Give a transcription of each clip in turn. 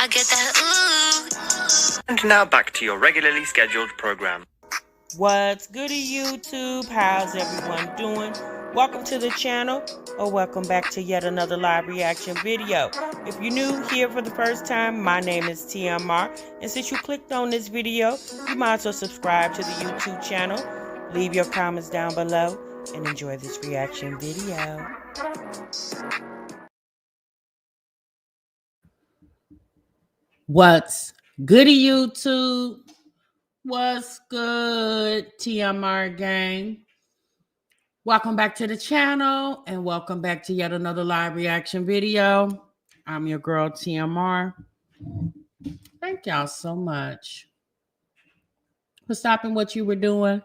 I get that ooh. And now back to your regularly scheduled program. What's goody YouTube? How's everyone doing? Welcome to the channel, or welcome back to yet another live reaction video. If you're new here for the first time, my name is TMR, and since you clicked on this video, you might as well subscribe to the YouTube channel, leave your comments down below, and enjoy this reaction video. What's goody YouTube? What's good, TMR gang? Welcome back to the channel and welcome back to yet another live reaction video. I'm your girl, TMR. Thank y'all so much for stopping what you were doing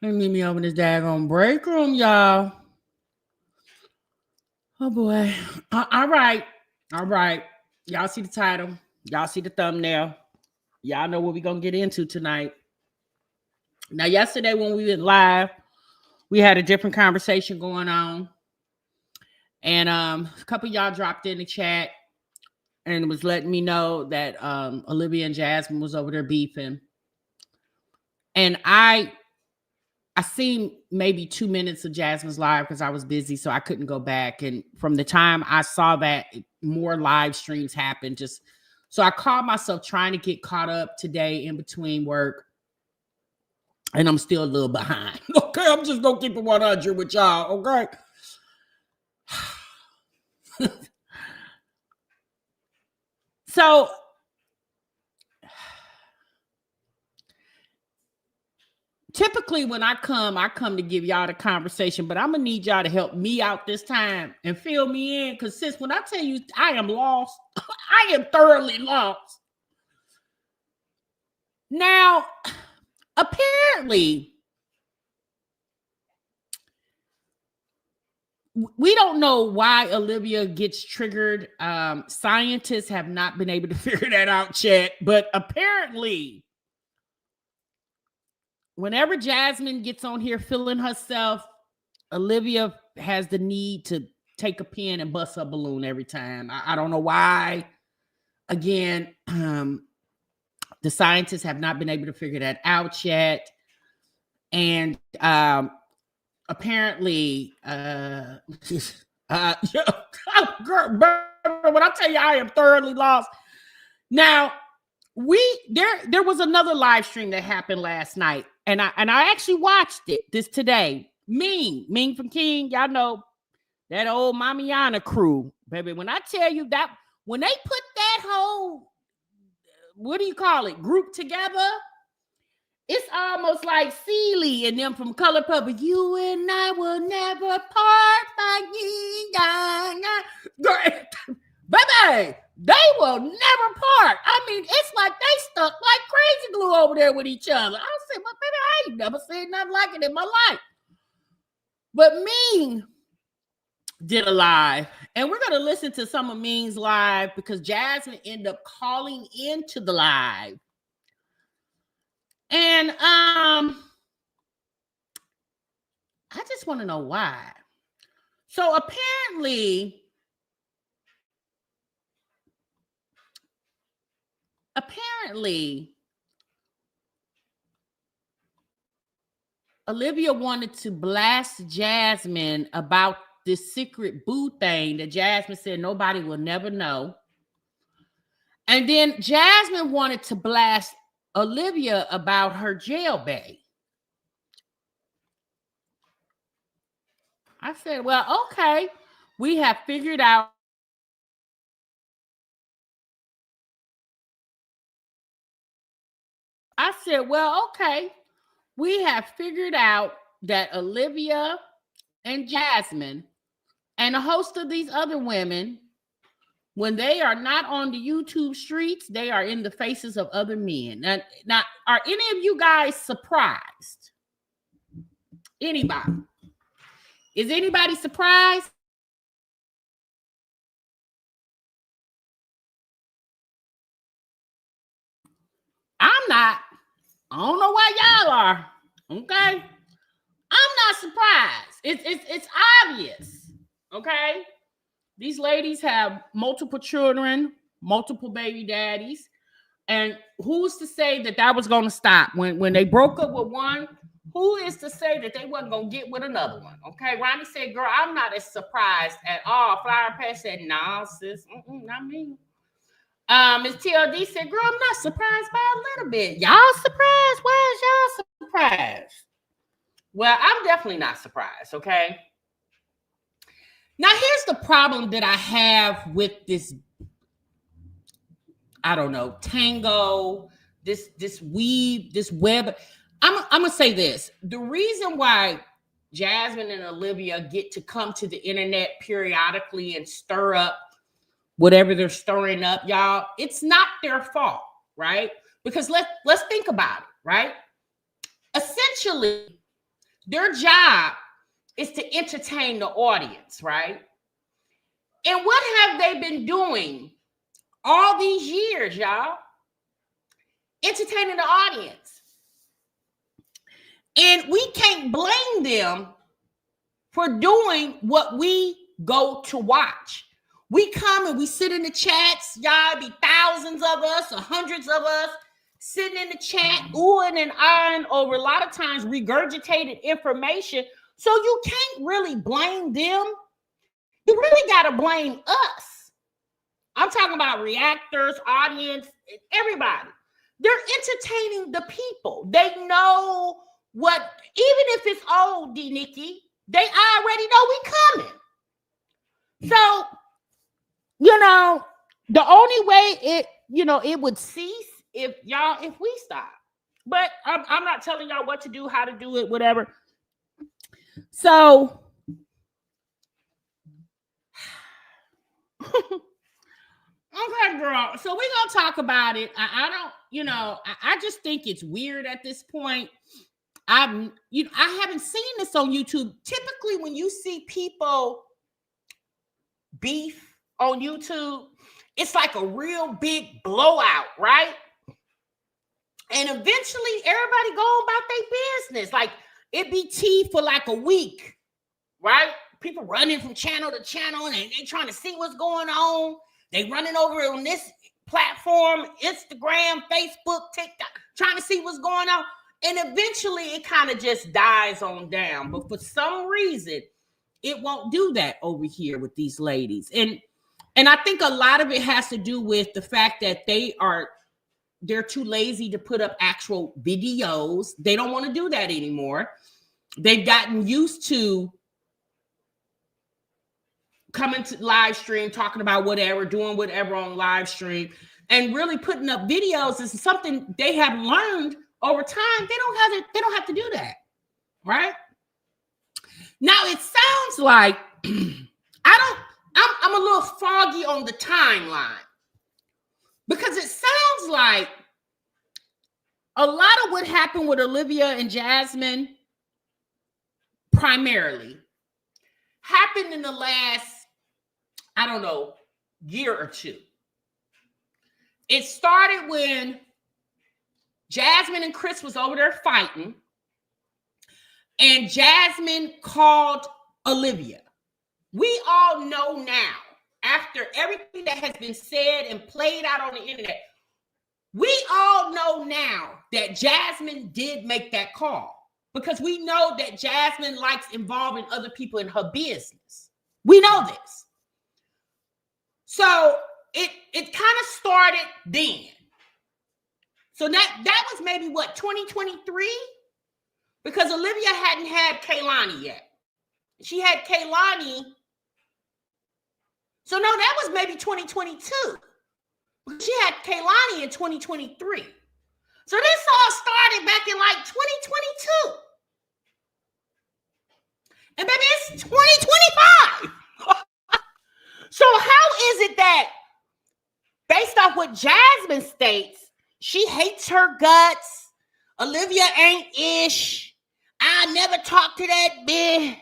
and meet me over in this daggone break room, y'all. Oh boy. All right. Y'all see the title. Y'all see the thumbnail. Y'all know what we're going to get into tonight. Now, yesterday when we went live, we had a different conversation going on. And a couple of y'all dropped in the chat and was letting me know that Olivia and Jasmine was over there beefing. And I seen maybe 2 minutes of Jasmine's live because I was busy, so I couldn't go back. And from the time I saw that, more live streams happened. So I caught myself trying to get caught up today in between work. And I'm still a little behind. Okay, I'm just going to keep it 100 with y'all, okay? So, typically when I come to give y'all the conversation, but I'm going to need y'all to help me out this time and fill me in. Because sis, when I tell you I am lost, I am thoroughly lost. Now, apparently, we don't know why Olivia gets triggered. Scientists have not been able to figure that out yet. But apparently, whenever Jasmine gets on here feeling herself, Olivia has the need to take a pen and bust her balloon every time. I don't know why. Again, the scientists have not been able to figure that out yet. And apparently, girl, when I tell you I am thoroughly lost. Now, there was another live stream that happened last night, and I actually watched it today. Ming from King, y'all know that old Mamiana crew, baby. When I tell you that, when they put that whole, what do you call it, group together, it's almost like Celie and them from Color Purple. You and I will never part, baby. They will never part. I mean, it's like they stuck like crazy glue over there with each other. I said, well, baby, I ain't never seen nothing like it in my life. But Ming did a live, and we're going to listen to some of Ming's live because Jasmine ended up calling into the live. And I just want to know why. So apparently, Olivia wanted to blast Jasmine about this secret boo thing that Jasmine said nobody will never know. And then Jasmine wanted to blast Olivia about her jailbait. I said, well, okay, we have figured out. I said, well, okay, we have figured out that Olivia and Jasmine and a host of these other women, when they are not on the YouTube streets, they are in the faces of other men. Now, are any of you guys surprised? Anybody? Is anybody surprised? I'm not. I don't know why y'all are. Okay? I'm not surprised. It's obvious. Okay? These ladies have multiple children. multiple baby daddies. And who's to say that that was going to stop? When they broke up with one, who is to say that they wasn't going to get with another one? Okay, Ronnie said, girl, I'm not as surprised at all. Flower Patch said, nah, sis, not me. Ms. TLD said, girl, I'm not surprised by a little bit. Y'all surprised? Why is y'all surprised? Well, I'm definitely not surprised, okay? Now, here's the problem that I have with this, I don't know, tango, this weave, this web. I'm going to say this. The reason why Jasmine and Olivia get to come to the internet periodically and stir up whatever they're stirring up, y'all, it's not their fault, right? Because let's think about it, right? Essentially, their job is to entertain the audience, right? And what have they been doing all these years, y'all? Entertaining the audience. And we can't blame them for doing what we go to watch. We come and we sit in the chats, y'all, be thousands of us or hundreds of us sitting in the chat, oohing and eyeing over a lot of times regurgitated information. So you can't really blame them. You really got to blame us. I'm talking about reactors, audience, everybody. They're entertaining the people. They know what, even if it's old, D. Nikki, they already know we coming. So, the only way it would cease if we stop. But I'm not telling y'all what to do, how to do it, whatever. So, okay, girl. So we're gonna talk about it. I just think it's weird at this point. I haven't seen this on YouTube. Typically, when you see people beef on YouTube, it's like a real big blowout, right? And eventually, everybody go about their business. Like it be tea for like a week, right? People running from channel to channel, and they trying to see what's going on. They running over on this platform, Instagram, Facebook, TikTok, trying to see what's going on. And eventually it kind of just dies on down. But for some reason, it won't do that over here with these ladies. And I think a lot of it has to do with the fact that they're too lazy to put up actual videos. They don't want to do that anymore. They've gotten used to coming to live stream, talking about whatever, doing whatever on live stream, and really putting up videos is something they have learned over time. They don't have to do that, right? Now it sounds like I'm a little foggy on the timeline because it sounds like a lot of what happened with Olivia and Jasmine primarily happened in the last, I don't know, year or two. It started when Jasmine and Chris was over there fighting, and Jasmine called Olivia. We all know now, after everything that has been said and played out on the internet, we all know now that Jasmine did make that call because we know that Jasmine likes involving other people in her business. We know this. So it kind of started then. So that was maybe what, 2023? Because Olivia hadn't had Kaylani yet. She had Kaylani. So no, that was maybe 2022. She had Kaylani in 2023. So this all started back in like 2022. And baby, it's 2025. So how is it that, based off what Jasmine states, she hates her guts, Olivia ain't ish, I never talked to that bitch.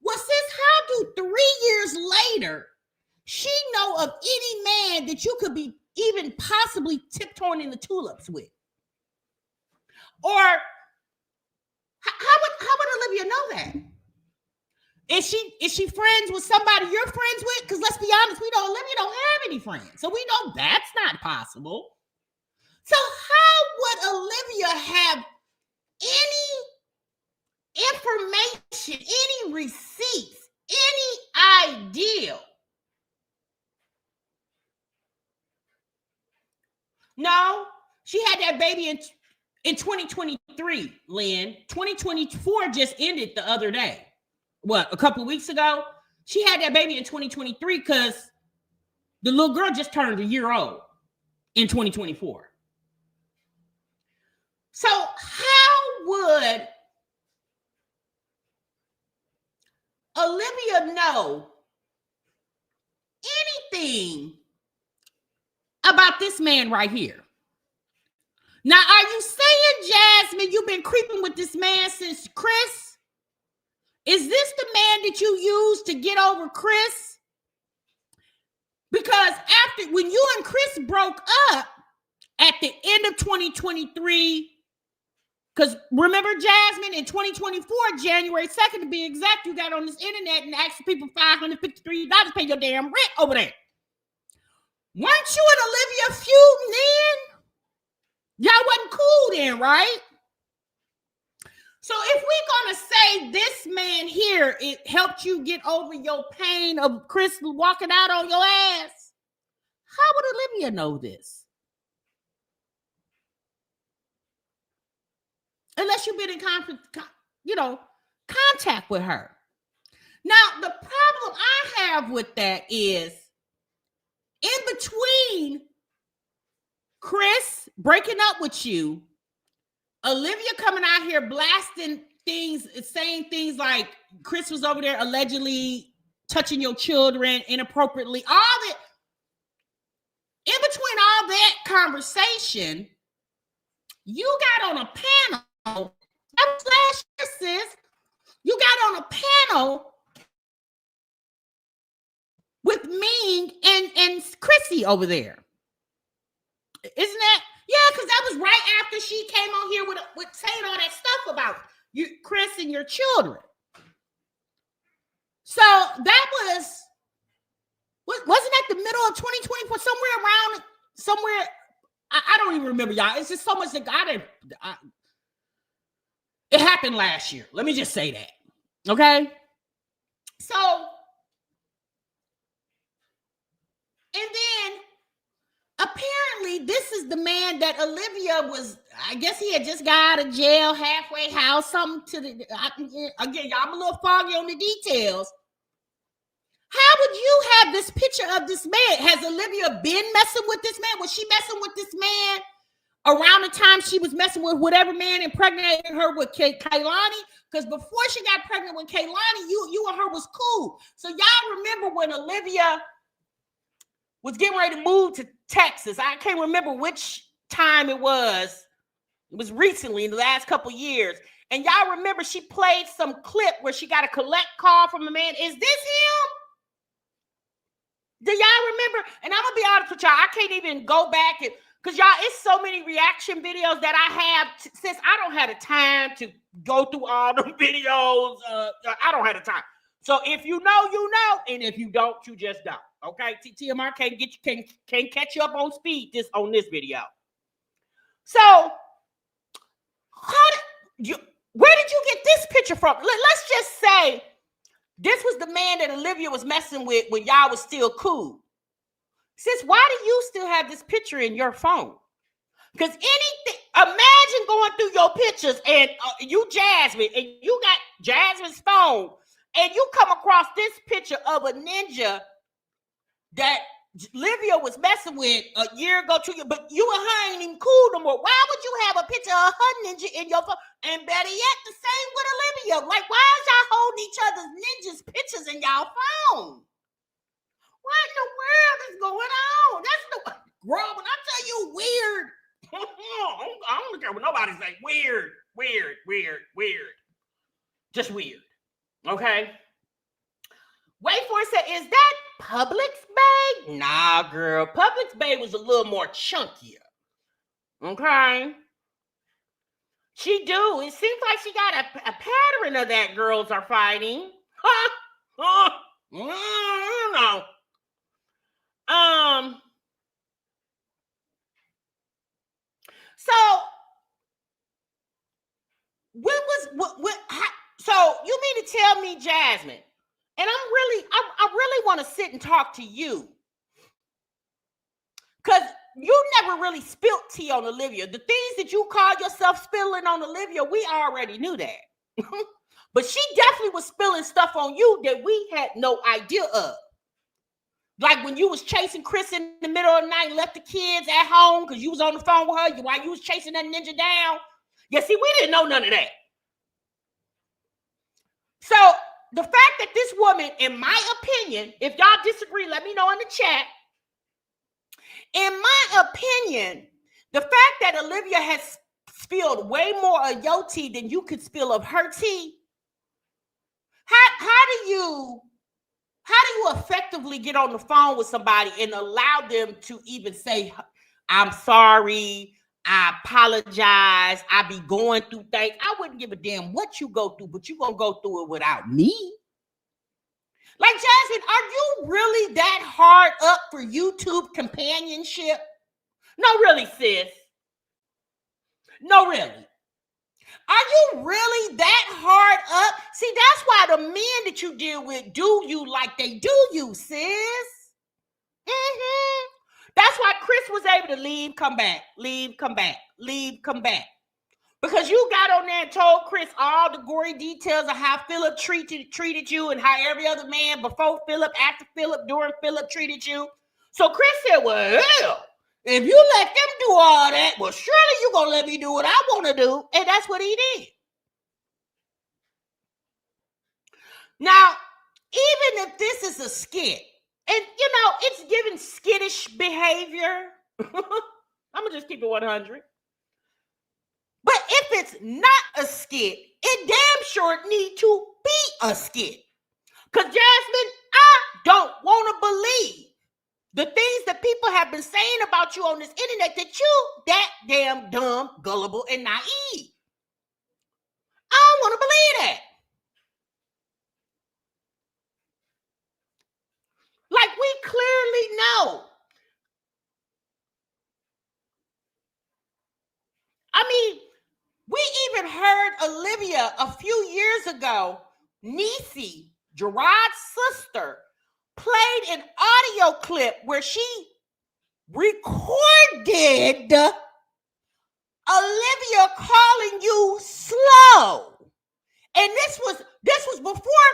Well, sis, how do 3 years later she know of any man that you could be even possibly tiptoeing in the tulips with? Or how would Olivia know that? Is she friends with somebody you're friends with? Because let's be honest, Olivia don't have any friends. So we know that's not possible. So how would Olivia have any information, any receipts, any idea? No, she had that baby in 2023, Lynn. 2024 just ended the other day. What, a couple of weeks ago? She had that baby in 2023 because the little girl just turned a year old in 2024. So how would Olivia know anything about this man right here? Now, are you saying, Jasmine, you've been creeping with this man since Chris? Is this the man that you used to get over Chris? Because when you and Chris broke up at the end of 2023, because remember, Jasmine, in 2024, January 2nd to be exact, you got on this internet and asked people $553 to pay your damn rent over there. Weren't you and Olivia feuding then? Y'all wasn't cool then, right? So if we're going to say this man here, it helped you get over your pain of Chris walking out on your ass, how would Olivia know this? Unless you've been in contact with her. Now, the problem I have with that is in between Chris breaking up with you, Olivia coming out here blasting things, saying things like Chris was over there allegedly touching your children inappropriately. All that, in between all that conversation, you got on a panel. That was last year, sis. You got on a panel with Ming and Chrissy over there. Isn't that? Yeah, because that was right after she came on here with saying all that stuff about you, Chris, and your children. So that wasn't that the middle of 2024, somewhere. I don't even remember, y'all. It's just so much that it happened last year. Let me just say that. Okay. So, and then apparently this is the man that Olivia was, I guess he had just got out of jail, halfway house, something to the, again, y'all, I'm a little foggy on the details. How would you have this picture of this man? Has Olivia been messing with this man? Was she messing with this man around the time she was messing with whatever man impregnated her with Kaylani? Because before she got pregnant with Kaylani, you and her was cool. So y'all remember when Olivia was getting ready to move to Texas? I can't remember which time it was. It was recently, in the last couple years. And y'all remember she played some clip where she got a collect call from a man. Is this him? Do y'all remember? And I'm gonna be honest with y'all, I can't even go back and because y'all, it's so many reaction videos that I have since I don't have the time to go through all the videos. I don't have the time. So if you know, you know, and if you don't, you just don't. Okay, TMR can't catch you up on speed on this video. So where did you get this picture from? Let's just say this was the man that Olivia was messing with when y'all was still cool. Sis, why do you still have this picture in your phone? Because imagine going through your pictures and you Jasmine, and you got Jasmine's phone, and you come across this picture of a ninja that Olivia was messing with a year ago, 2 years, but you and her ain't even cool no more. Why would you have a picture of her ninja in your phone? And better yet, the same with Olivia. Like, why is y'all holding each other's ninjas pictures in y'all phone? What in the world is going on? That's girl, when I tell you weird, I don't care what nobody say. Weird. Just weird. Okay? Wait for it. Said, is that Publix Bay? Nah, girl. Publix Bay was a little more chunkier. Okay? She do. It seems like she got a pattern of that girls are fighting. No. So so you mean to tell me, Jasmine, and I really want to sit and talk to you, because you never really spilt tea on Olivia. The things that you call yourself spilling on Olivia, we already knew that. But she definitely was spilling stuff on you that we had no idea of. Like when you was chasing Chris in the middle of the night and left the kids at home because you was on the phone with her while you was chasing that ninja down. Yeah, see, we didn't know none of that. So the fact that this woman, in my opinion, if y'all disagree, let me know in the chat. In my opinion, the fact that Olivia has spilled way more of your tea than you could spill of her tea, how do you effectively get on the phone with somebody and allow them to even say, I'm sorry, I apologize, I be going through things. I wouldn't give a damn what you go through, but you're going to go through it without me. Like, Jasmine, are you really that hard up for YouTube companionship? No, really, sis. No, really. Are you really that hard up? See, that's why the men that you deal with do you like they do you, sis. That's why Chris was able to leave, come back, leave, come back, leave, come back. Because you got on there and told Chris all the gory details of how Philip treated you and how every other man before Philip, after Philip, during Philip treated you. So Chris said, well, hell, if you let them do all that, well, surely you're going to let me do what I want to do. And that's what he did. Now, even if this is a skit, and, you know, it's giving skittish behavior, I'm going to just keep it 100. But if it's not a skit, it damn sure need to be a skit. Because, Jasmine, I don't want to believe the things that people have been saying about you on this internet, that you that damn dumb, gullible, and naive. I don't want to believe that. Like, we clearly know. I mean, we even heard Olivia a few years ago, Niecy, Gerard's sister, played an audio clip where she recorded Olivia calling you slow. And this was before,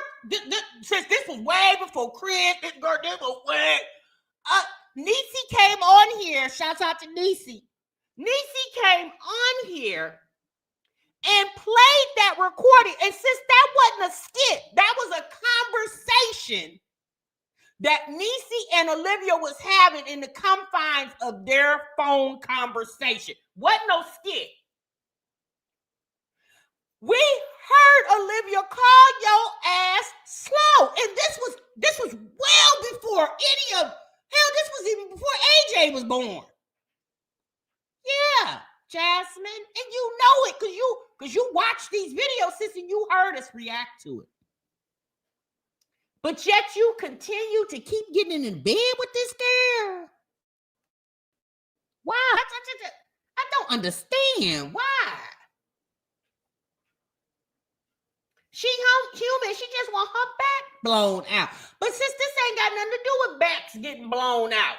since this was way before Chris, this was way. Niecy came on here. Shouts out to Niecy. Niecy came on here and played that recording. And since that wasn't a skit, that was a conversation that Niecy and Olivia was having in the confines of their phone conversation. Wasn't no skit. We heard Olivia call your ass slow. And this was well before any of, hell, this was even before AJ was born. Yeah, Jasmine. And you know it because you watch these videos, sis, and you heard us react to it. But yet you continue to keep getting in bed with this girl. Why? I don't understand. Why? She human. She just want her back blown out. But since this ain't got nothing to do with backs getting blown out,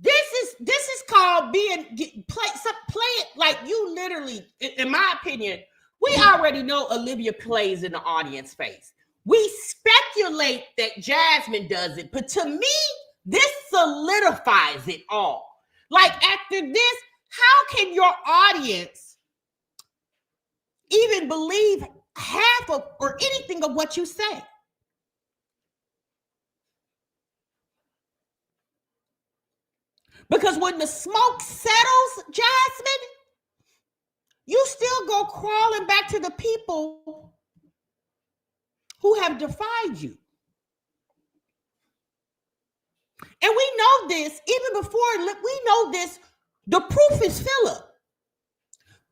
this is called play it like you literally, in my opinion, we already know Olivia plays in the audience face. We speculate that Jasmine does it, but to me, this solidifies it all. Like, after this, how can your audience even believe half of or anything of what you say? Because when the smoke settles, Jasmine, you still go crawling back to the people who have defied you. And we know this, even before we know this, the proof is Philip.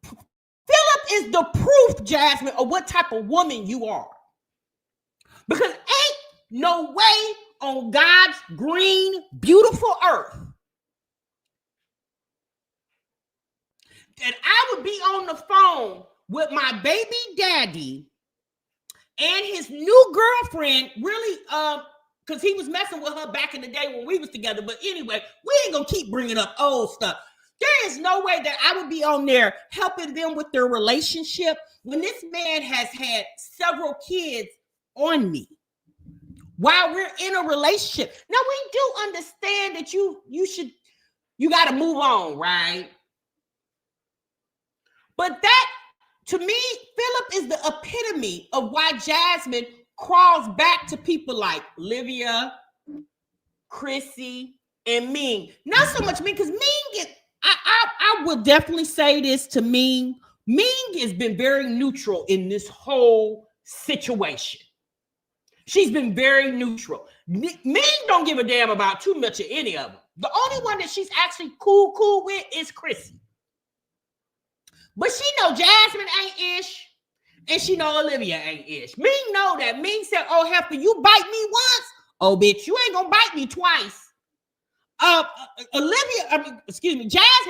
Philip is the proof, Jasmine, of what type of woman you are. Because ain't no way on God's green, beautiful earth that I would be on the phone with my baby daddy and his new girlfriend, really, because he was messing with her back in the day when we was together. But anyway, we ain't gonna keep bringing up old stuff. There is no way that I would be on there helping them with their relationship when this man has had several kids on me while we're in a relationship. Now, we do understand that you got to move on, right? But that, to me, Philip is the epitome of why Jasmine crawls back to people like Olivia, Chrissy, and Ming. Not so much Ming, because Ming, I will definitely say this to Ming. Ming has been very neutral in this whole situation. She's been very neutral. Ming don't give a damn about too much of any of them. The only one that she's actually cool with is Chrissy. But she know Jasmine ain't ish, and she know Olivia ain't ish. Ming know that. Ming said, oh, Heifer, you bite me once? Oh, bitch, you ain't gonna bite me twice. Jasmine,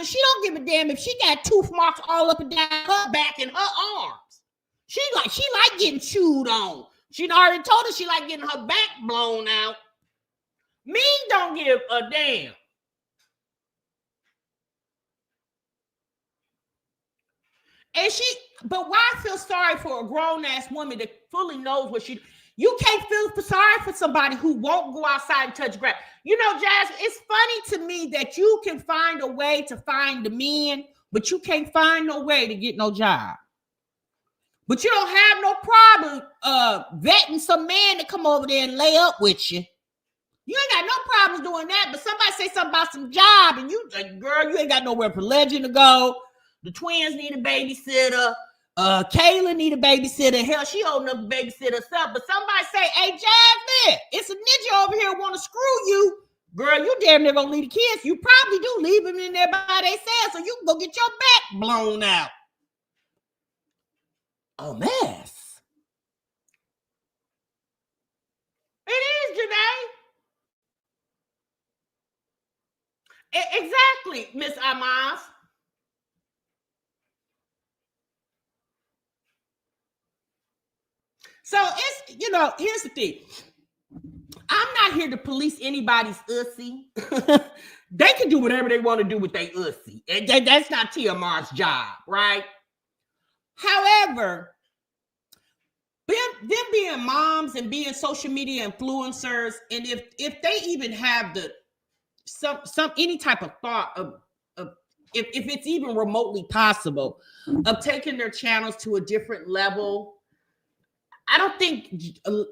she don't give a damn if she got tooth marks all up and down her back and her arms. She like getting chewed on. She already told her she like getting her back blown out. Ming don't give a damn. But why I feel sorry for a grown-ass woman that fully knows what you can't feel sorry for somebody who won't go outside and touch grass. You know, Jasmine, it's funny to me that you can find a way to find the men, but you can't find no way to get no job. But you don't have no problem vetting some man to come over there and lay up with you. You ain't got no problems doing that. But somebody say something about some job, and you like, girl, you ain't got nowhere for legend to go. The twins need a babysitter. Kayla need a babysitter. Hell, she holding up a babysitter herself. But somebody say, hey, Jasmine, it's a ninja over here want to screw you. Girl, you damn near gonna leave the kids. You probably do leave them in there by themselves so you can go get your back blown out. A mess. It is, Janae. Exactly, Miss Amas. So it's, here's the thing. I'm not here to police anybody's ussy. They can do whatever they want to do with their ussy. That's not TMR's job, right? However, them being moms and being social media influencers, and if they even have any type of thought of if it's even remotely possible of taking their channels to a different level, I don't think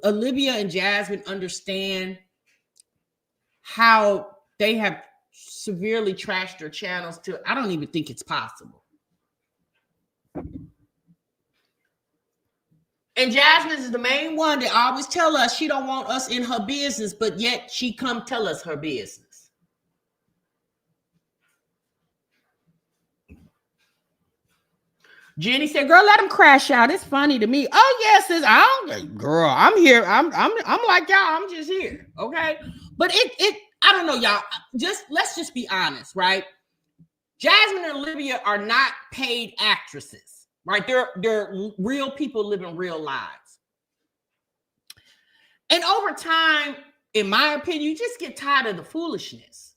Olivia and Jasmine understand how they have severely trashed their channels to. I don't even think it's possible. And Jasmine is the main one that always tell us she don't want us in her business, but yet she come tell us her business. Jenny said, girl, let him crash out. It's funny to me. Oh, yes, girl, I'm here. I'm like y'all, I'm just here. Okay. But I don't know, y'all. Let's just be honest, right? Jasmine and Olivia are not paid actresses, right? They're real people living real lives. And over time, in my opinion, you just get tired of the foolishness.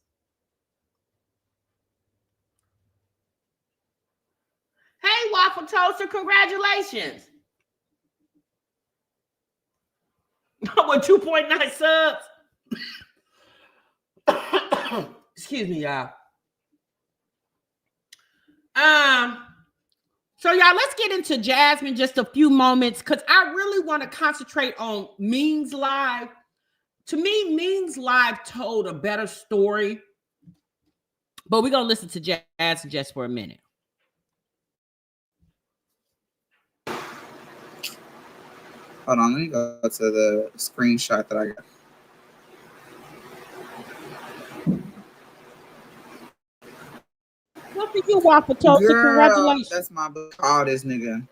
Hey, Waffle Toaster, congratulations. With 2.9 subs. Excuse me, y'all. So y'all, let's get into Jasmine just a few moments because I really want to concentrate on Ming's live. To me, Ming's live told a better story. But we're going to listen to Jasmine just for a minute. Hold on, let me go to the screenshot that I got. What for you, Waffle Toaster? Congratulations. That's my book. All this nigga.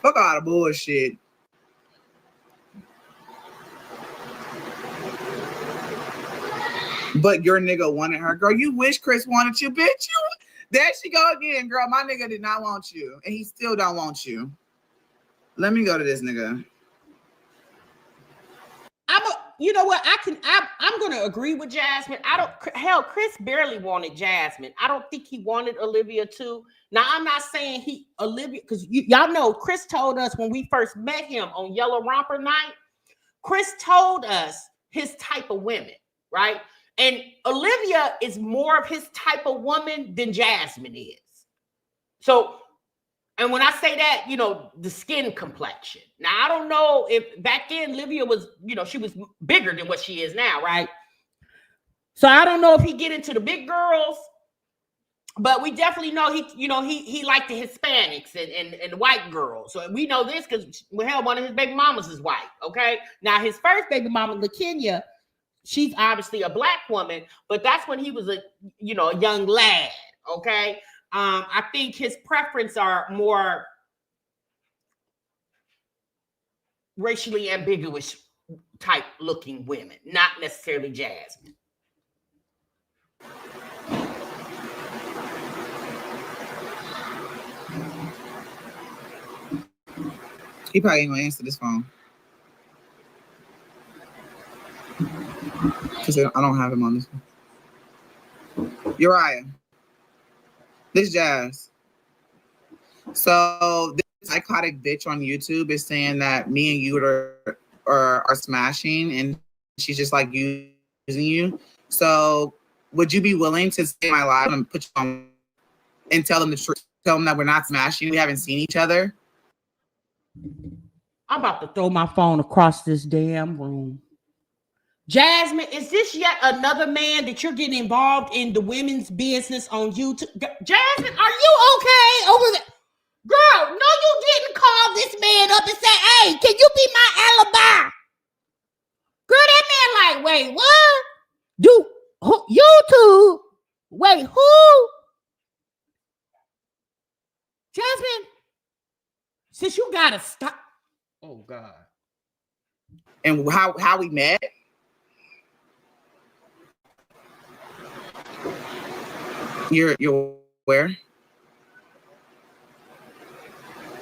Fuck all the bullshit. But your nigga wanted her. Girl, you wish Chris wanted you, bitch. There she go again, girl. My nigga did not want you. And he still don't want you. Let me go to this nigga. You know what? I'm gonna agree with Jasmine. Chris barely wanted Jasmine. I don't think he wanted Olivia too. Now I'm not saying Olivia, because y'all know Chris told us when we first met him on Yellow Romper Night. Chris told us his type of women, right? And Olivia is more of his type of woman than Jasmine is. So, and when I say that, the skin complexion. Now, I don't know if back then Olivia was, she was bigger than what she is now, right? So I don't know if he get into the big girls, but we definitely know he liked the Hispanics and the white girls. So we know this because one of his baby mamas is white. Okay. Now his first baby mama, LaKenya, she's obviously a black woman, but that's when he was a young lad. Okay. I think his preference are more racially ambiguous type looking women, not necessarily Jasmine. He probably ain't gonna answer this phone. Because I don't have him on this one. Uriah. This Jazz. So this psychotic bitch on YouTube is saying that me and you are smashing, and she's just like using you. So would you be willing to stay in my life and put you on and tell them the truth? Tell them that we're not smashing. We haven't seen each other. I'm about to throw my phone across this damn room. Jasmine, is this yet another man that you're getting involved in the women's business on YouTube? Jasmine, are you okay over there? Girl, no, you didn't call this man up and say, hey, can you be my alibi? Girl, that man like, wait, what? YouTube? Wait, who? Jasmine, since you gotta stop. Oh, God. And how we met? You're where?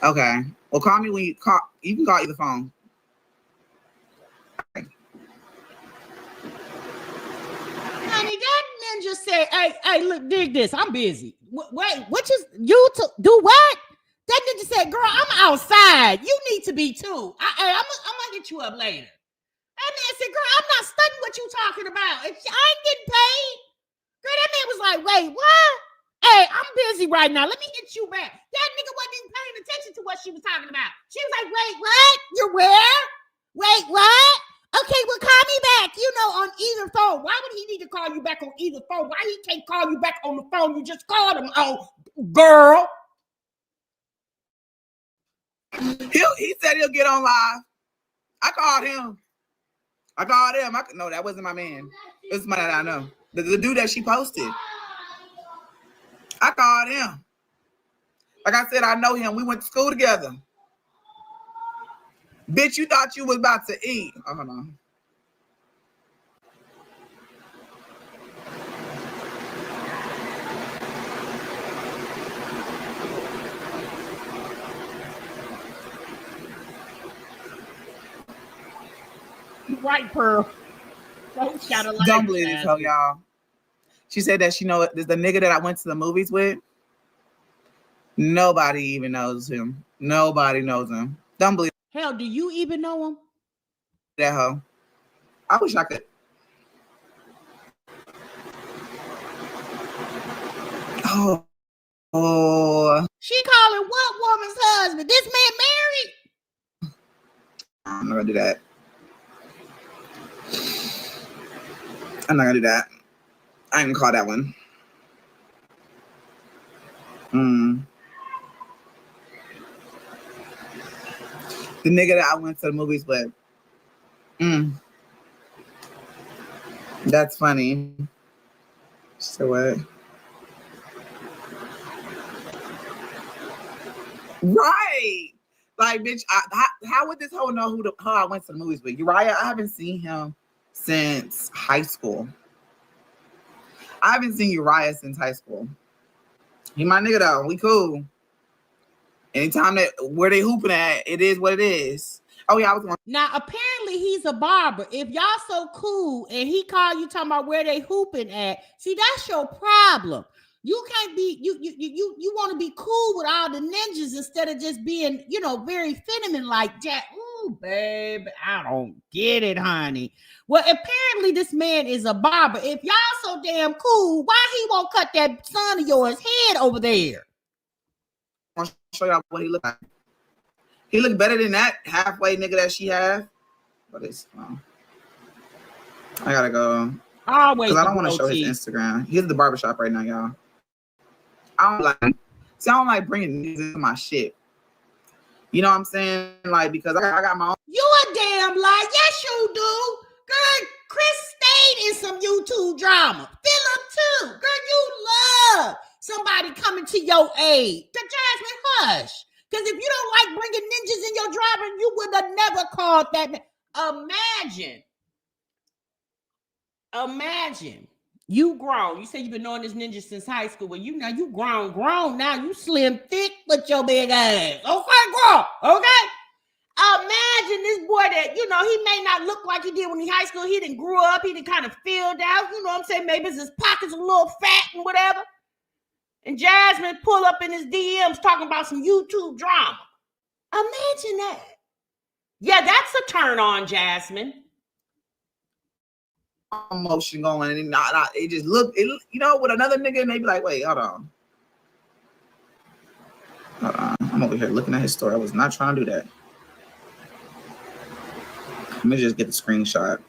Okay. Well, call me when you call. You can call either phone. Honey, that man just said, hey, look, dig this. I'm busy. Wait, what you to do what? That nigga said, girl, I'm outside. You need to be too. I'm gonna hit you up later. That man said, girl, I'm not studying what you talking about. I ain't getting paid. Girl, that man was like, wait, what? Hey, I'm busy right now. Let me hit you back. That nigga wasn't even paying attention to what she was talking about. She was like, wait, what? You're where? Wait, what? Okay, well, call me back, on either phone. Why would he need to call you back on either phone? Why he can't call you back on the phone you just called him on, girl? He said he'll get on live. I called him. No, that wasn't my man. It was somebody that I know. The dude that she posted. I called him. Like I said, I know him. We went to school together. Bitch, you thought you was about to eat. Oh, hold on. Right, Pearl. Don't believe this hoe, y'all. She said that the nigga that I went to the movies with. Nobody even knows him. Nobody knows him. Don't believe. Hell, do you even know him? That hoe. I wish I could. Oh. She calling what woman's husband? This man married? I'm not gonna do that. I'm not gonna do that. I ain't gonna call that one. The nigga that I went to the movies with. That's funny. So what? Right. Like, bitch, how would this hoe know how I went to the movies with? Uriah, I haven't seen him since high school. I haven't seen Uriah since high school. He my nigga though. We cool. Anytime that where they hooping at, it is what it is. Oh yeah, I was going. Now apparently he's a barber. If y'all so cool and he called you talking about where they hooping at, see that's your problem. You can't be you want to be cool with all the ninjas instead of just being, you know, very feminine like that. Ooh, babe, I don't get it, honey. Well, apparently this man is a barber. If y'all so damn cool, why he won't cut that son of yours head over there? I want to show y'all what he look like. He look better than that halfway nigga that she have. But it's I gotta go. Always. Because I don't want to show his Instagram. He's at the barbershop right now, y'all. I don't like bringing niggas into my shit. You know what I'm saying? Like, because I got my own. You a damn lie. Yes, you do. Girl, Chris stayed in some YouTube drama. Philip too. Girl, you love somebody coming to your aid. The Jasmine, hush. Because if you don't like bringing ninjas in your drama, you would have never called that. Imagine. You grown. You say you've been knowing this ninja since high school. Well, you grown. Now you slim thick with your big ass. Okay, girl. Okay. Imagine this boy that, you know, he may not look like he did when he high school. He didn't grew up. He didn't kind of filled out. You know what I'm saying? Maybe his pockets a little fat and whatever. And Jasmine pull up in his DMs talking about some YouTube drama. Imagine that. Yeah, that's a turn on, Jasmine. Emotion going and it just look, you know, with another nigga and they be like, wait, hold on. I'm over here looking at his story. I was not trying to do that. Let me just get the screenshot.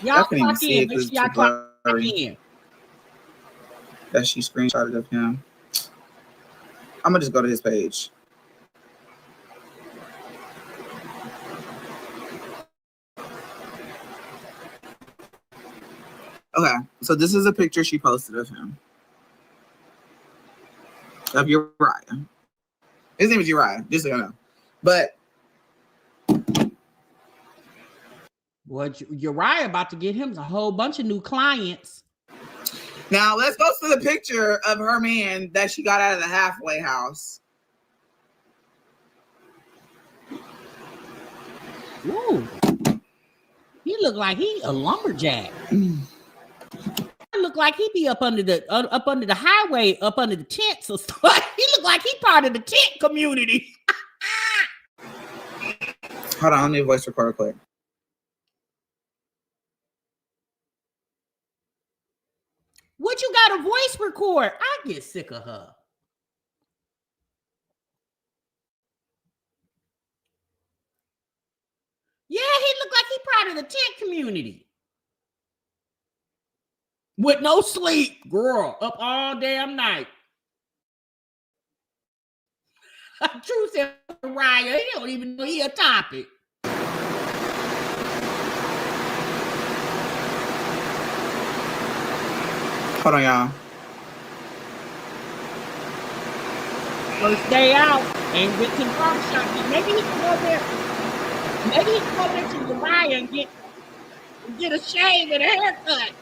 Y'all I can't even see it because it's too blurry. That she screenshotted of him. I'm gonna just go to his page. Okay, so this is a picture she posted of him. Of Uriah. His name is Uriah, just so you know. But what Uriah about to get him a whole bunch of new clients. now let's go to the picture of her man that she got out of the halfway house. Ooh. He look like he a lumberjack. Look like he be up under the highway, up under the tents or stuff. He look like he part of the tent community. Hold on, let me voice record quick. What you got a voice record? I get sick of her. Yeah, he look like he part of the tent community. With no sleep, girl, up all damn night. True said Ryan, he don't even know he a topic. Hold on, y'all. First day out and went to the barbershop. Maybe he can go there. Maybe he can go there to Uriah and get a shave and a haircut.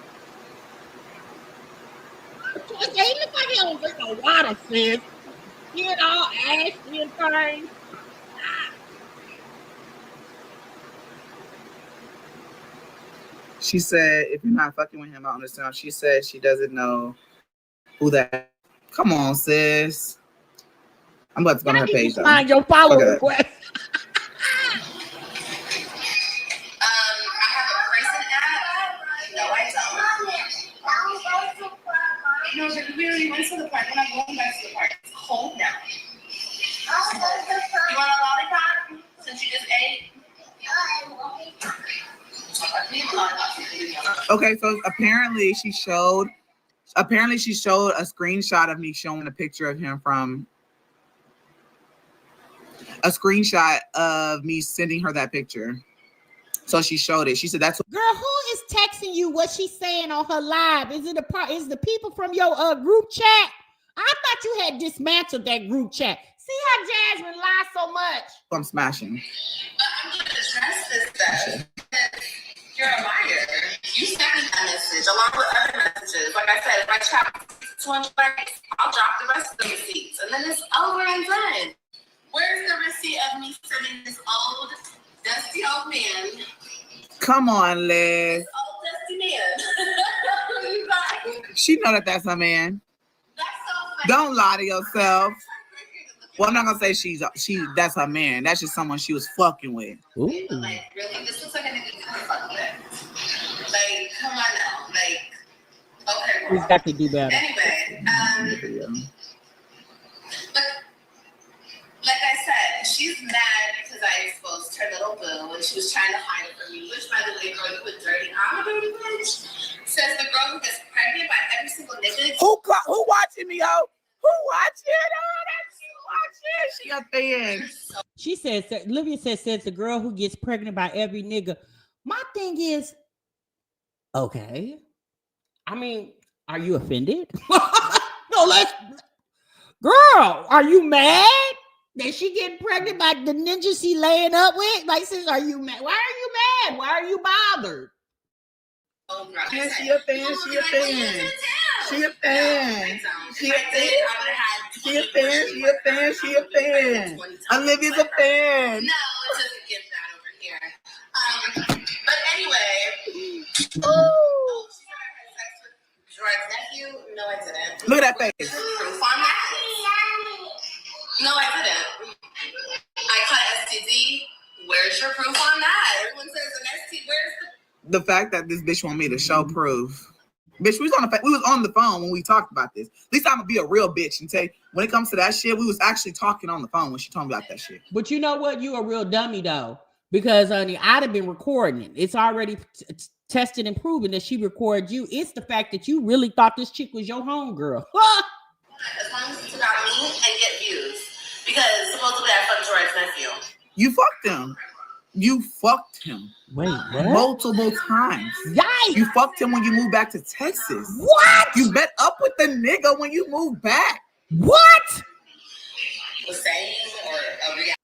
He look like he don't drink no water, sis. Get all ashy and things. She said, if you're not fucking with him, I understand. She said she doesn't know who that. Come on, sis. I'm about to go on her page. Find your follow request. I have a prison app. No, I don't. No, but we already went to the park. We're not going back to the park. It's cold now. You want a lollipop? Since you just ate? Okay, so apparently she showed a screenshot of me showing a picture of him from a screenshot of me sending her that picture. So she showed it. She said, "That's girl. Who is texting you? What she's saying on her live? Is it is the people from your group chat? I thought you had dismantled that group chat. See how Jasmine lies so much. I'm smashing." But I'm gonna address this though. You're a liar. You sent me that message along with other messages. Like I said, if I chat 200 likes, I'll drop the rest of the receipts, and then it's over and done. Where's the receipt of me sending this old, dusty old man? Come on, Liz. This old, dusty man. You guys, She know that that's her man. that's so funny. Don't lie to yourself. Well, I'm not gonna say that's her man. That's just someone she was fucking with. Ooh. But like, really, this looks like a nigga you can fuck with. Like, come on now. Like, okay, He's girl. got to do better. Anyway, like I said, she's mad because I exposed her little boo and she was trying to hide it from me. Which, by the way, girl, you a dirty, I'm a dirty bitch. Says the girl who gets pregnant by every single nigga. Who watching me, yo? Who watching? Oh, that's she watching. She a fan. She says, Olivia says the girl who gets pregnant by every nigga. My thing is, okay. I mean, are you offended? No, girl, are you mad that she getting pregnant by the ninja she laying up with? Like, sis, are you mad? Why are you mad? Why are you bothered? Oh, girl, Yeah, she a fan. She a fan. She a fan. She a fan. She a fan. She a fan. She a fan. Olivia's a fan. No, it doesn't give that over here. But anyway. Ooh. Oh, she said I had sex with Jordan's nephew? No, I didn't. Look at that face. Proof on that? No, I didn't. I caught STD. Where's your proof on that? Everyone says an STD. Where's The fact that this bitch want me to show proof. Bitch, we was on the phone when we talked about this. At least I'm gonna be a real bitch and say when it comes to that shit, we was actually talking on the phone when she told me about that shit. But you know what? You a real dummy though, because honey, I'd have been recording it. It's already tested and proven that she recorded you. It's the fact that you really thought this chick was your homegirl. as long as it's about me and get views? Because supposedly I fucked Jordan's nephew. You fucked him. You fucked him. Wait, what? Multiple times. Yikes! You fucked him when you moved back to Texas. What? You met up with the nigga when you moved back. What? Was saying or a reaction.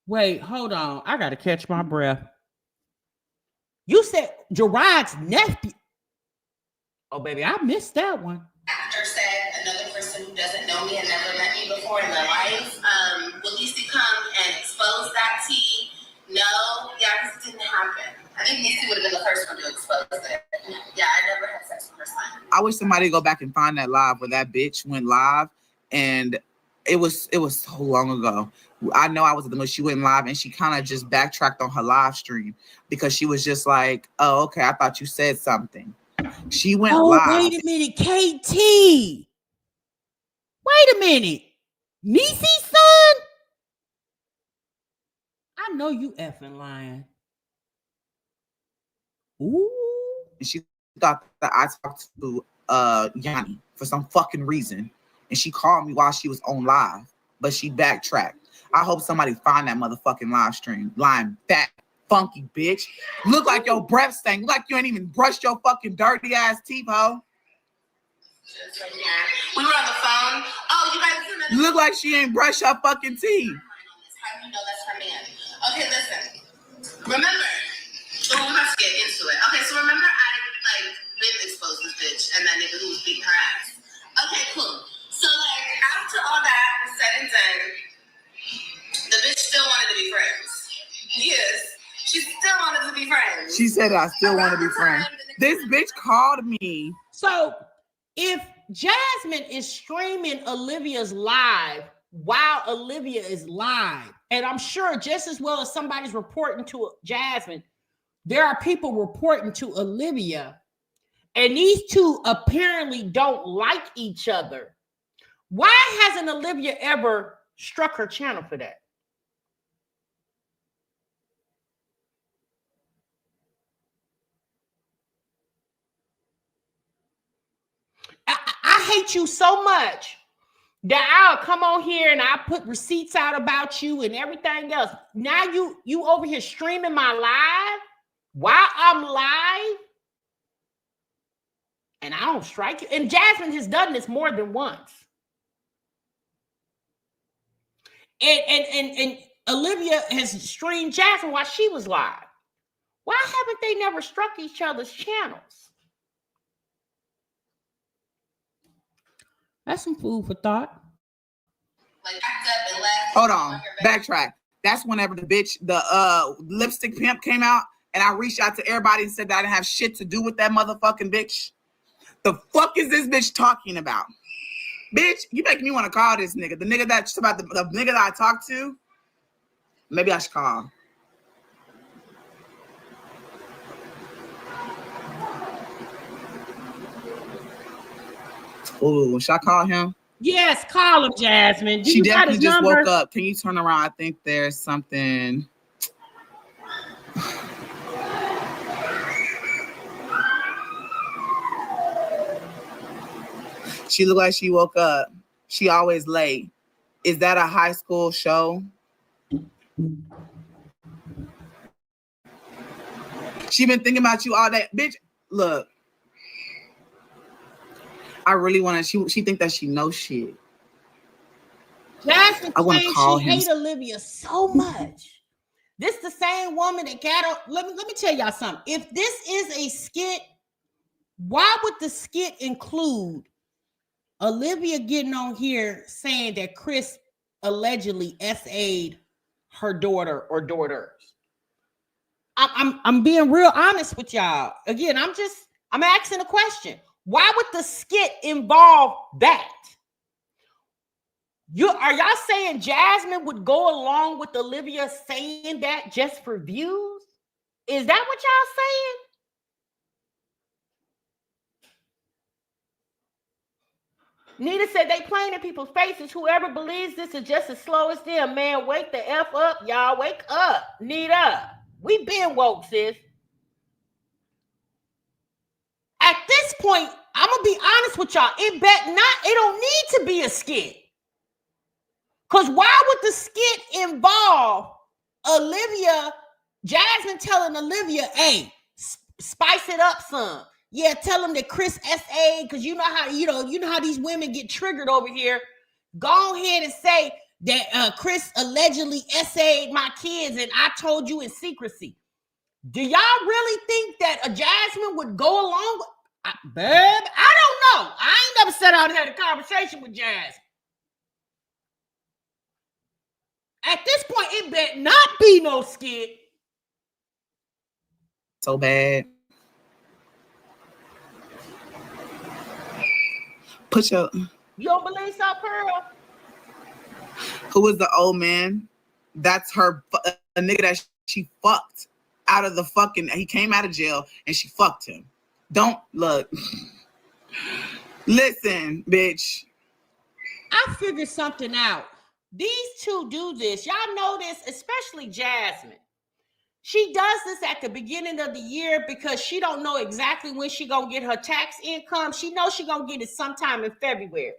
Wait, hold on. I gotta catch my breath. You said Gerard's nephew. Oh, baby, I missed that one. Actor said another person who doesn't know me and never met me before in their life. Will Lisa come and expose that tea? No, yeah, because it didn't happen. I think Lisa would have been the first one to expose it. Yeah, I never had sex with her son. I wish somebody would go back and find that live where that bitch went live, and it was so long ago. I know I was at the most she went live and she kind of just backtracked on her live stream because she was just like, oh, okay, I thought you said something. She went live. Wait a minute, KT. Wait a minute. Niecy's son? I know you effing lying. Ooh. And she thought that I talked to Yanni for some fucking reason. And she called me while she was on live, but she backtracked. I hope somebody find that motherfucking live stream. Lying fat, funky bitch. Look like your breath stank. Look like you ain't even brushed your fucking dirty ass teeth, ho. We were on the phone. Oh, you guys Look like she ain't brushed her fucking teeth. How do you know that's her man? Okay, listen. Remember, we have to get into it. Okay, so remember I been exposed this bitch and that nigga who was beating her ass. Okay, cool. So after all that was said and done, the bitch still wanted to be friends. Yes, she still wanted to be friends. She said I still want to be friends. This bitch called me. So if Jasmine is streaming Olivia's live while Olivia is live, and I'm sure just as well as somebody's reporting to Jasmine, there are people reporting to Olivia, and these two apparently don't like each other. Why hasn't Olivia ever struck her channel for that? I hate you so much that I'll come on here and I'll put receipts out about you and everything else. Now you over here streaming my live while I'm live and I don't strike you. And Jasmine has done this more than once. And Olivia has streamed Jasmine while she was live. Why haven't they never struck each other's channels? That's some food for thought. Like packed up and left. Hold on, backtrack. That's whenever the lipstick pimp came out, and I reached out to everybody and said that I didn't have shit to do with that motherfucking bitch. The fuck is this bitch talking about? Bitch, you making me want to call this nigga. The nigga that's about the nigga that I talked to. Maybe I should call. Oh, should I call him? Yes, call him, Jasmine. She definitely just woke up. Can you turn around? I think there's something. She looked like she woke up. She always late. Is that a high school show? She been thinking about you all day. Bitch, look. I really want to. She think that she knows shit. Jasmine I want to call him. She hate Olivia so much. This the same woman that got her. Let me tell y'all something. If this is a skit, why would the skit include Olivia getting on here saying that Chris allegedly SA'd her daughter or daughters? I'm being real honest with y'all. Again, I'm asking a question. Why would the skit involve that? Are y'all saying Jasmine would go along with Olivia saying that just for views? Is that what y'all saying? Nita said they playing in people's faces. Whoever believes this is just as slow as them. Man, wake the F up, y'all. Wake up. Nita. We been woke, sis. At this point, I'm going to be honest with y'all. It don't need to be a skit. Because why would the skit involve Jasmine telling Olivia, hey, spice it up some. Yeah, tell them that Chris S.A., because you know how these women get triggered over here. Go ahead and say that Chris allegedly S.A.'d my kids and I told you in secrecy. Do y'all really think that a Jasmine would go along with babe? I don't know. I ain't never sat out and had a conversation with Jasmine. At this point, it better not be no skit. So bad. You don't believe so, Pearl? Who was the old man? That's her, a nigga that she fucked out of the fucking. He came out of jail and she fucked him. Don't look. Listen, bitch. I figured something out. These two do this. Y'all know this, especially Jasmine. She does this at the beginning of the year because she don't know exactly when she gonna get her tax income. She knows she gonna get it sometime in February.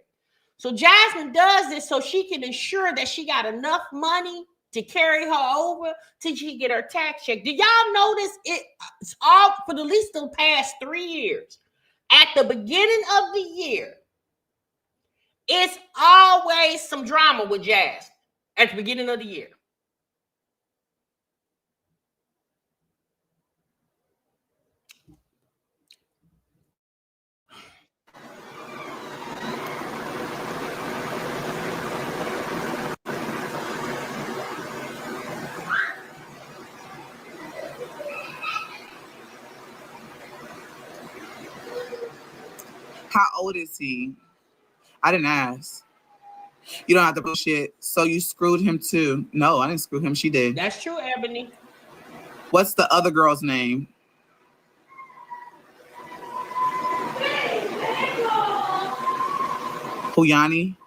So Jasmine does this so she can ensure that she got enough money to carry her over till she get her tax check. Do y'all notice it's all for at least the past 3 years? At the beginning of the year, it's always some drama with Jasmine at the beginning of the year. How old is he? I didn't ask. You don't have to bullshit. So you screwed him too? No, I didn't screw him. She did. That's true, Ebony. What's the other girl's name? Huyani?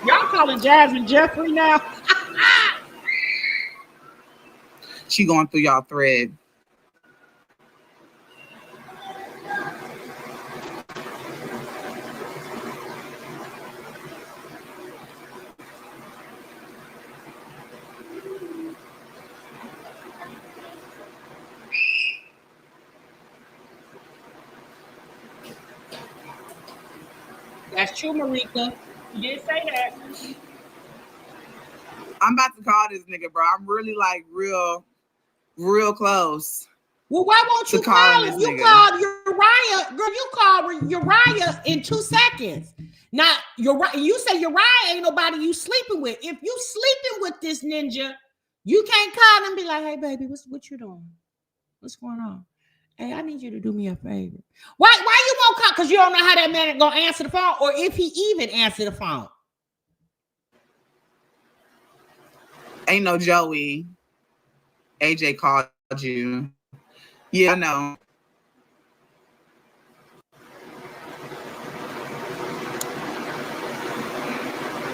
Y'all calling Jasmine Jeffrey now? She going through y'all thread. That's true, Marika. You did say that. I'm about to call this nigga, bro. I'm really real close. Well, why won't you call him? You called your Uriah, girl, you called Uriah in 2 seconds. Now, you say Uriah ain't nobody you sleeping with. If you sleeping with this ninja, you can't call him and be like, hey, baby, what you doing? What's going on? Hey, I need you to do me a favor. Why you won't call? Because you don't know how that man gonna answer the phone, or if he even answer the phone. Ain't no Joey. AJ called you. Yeah, I know.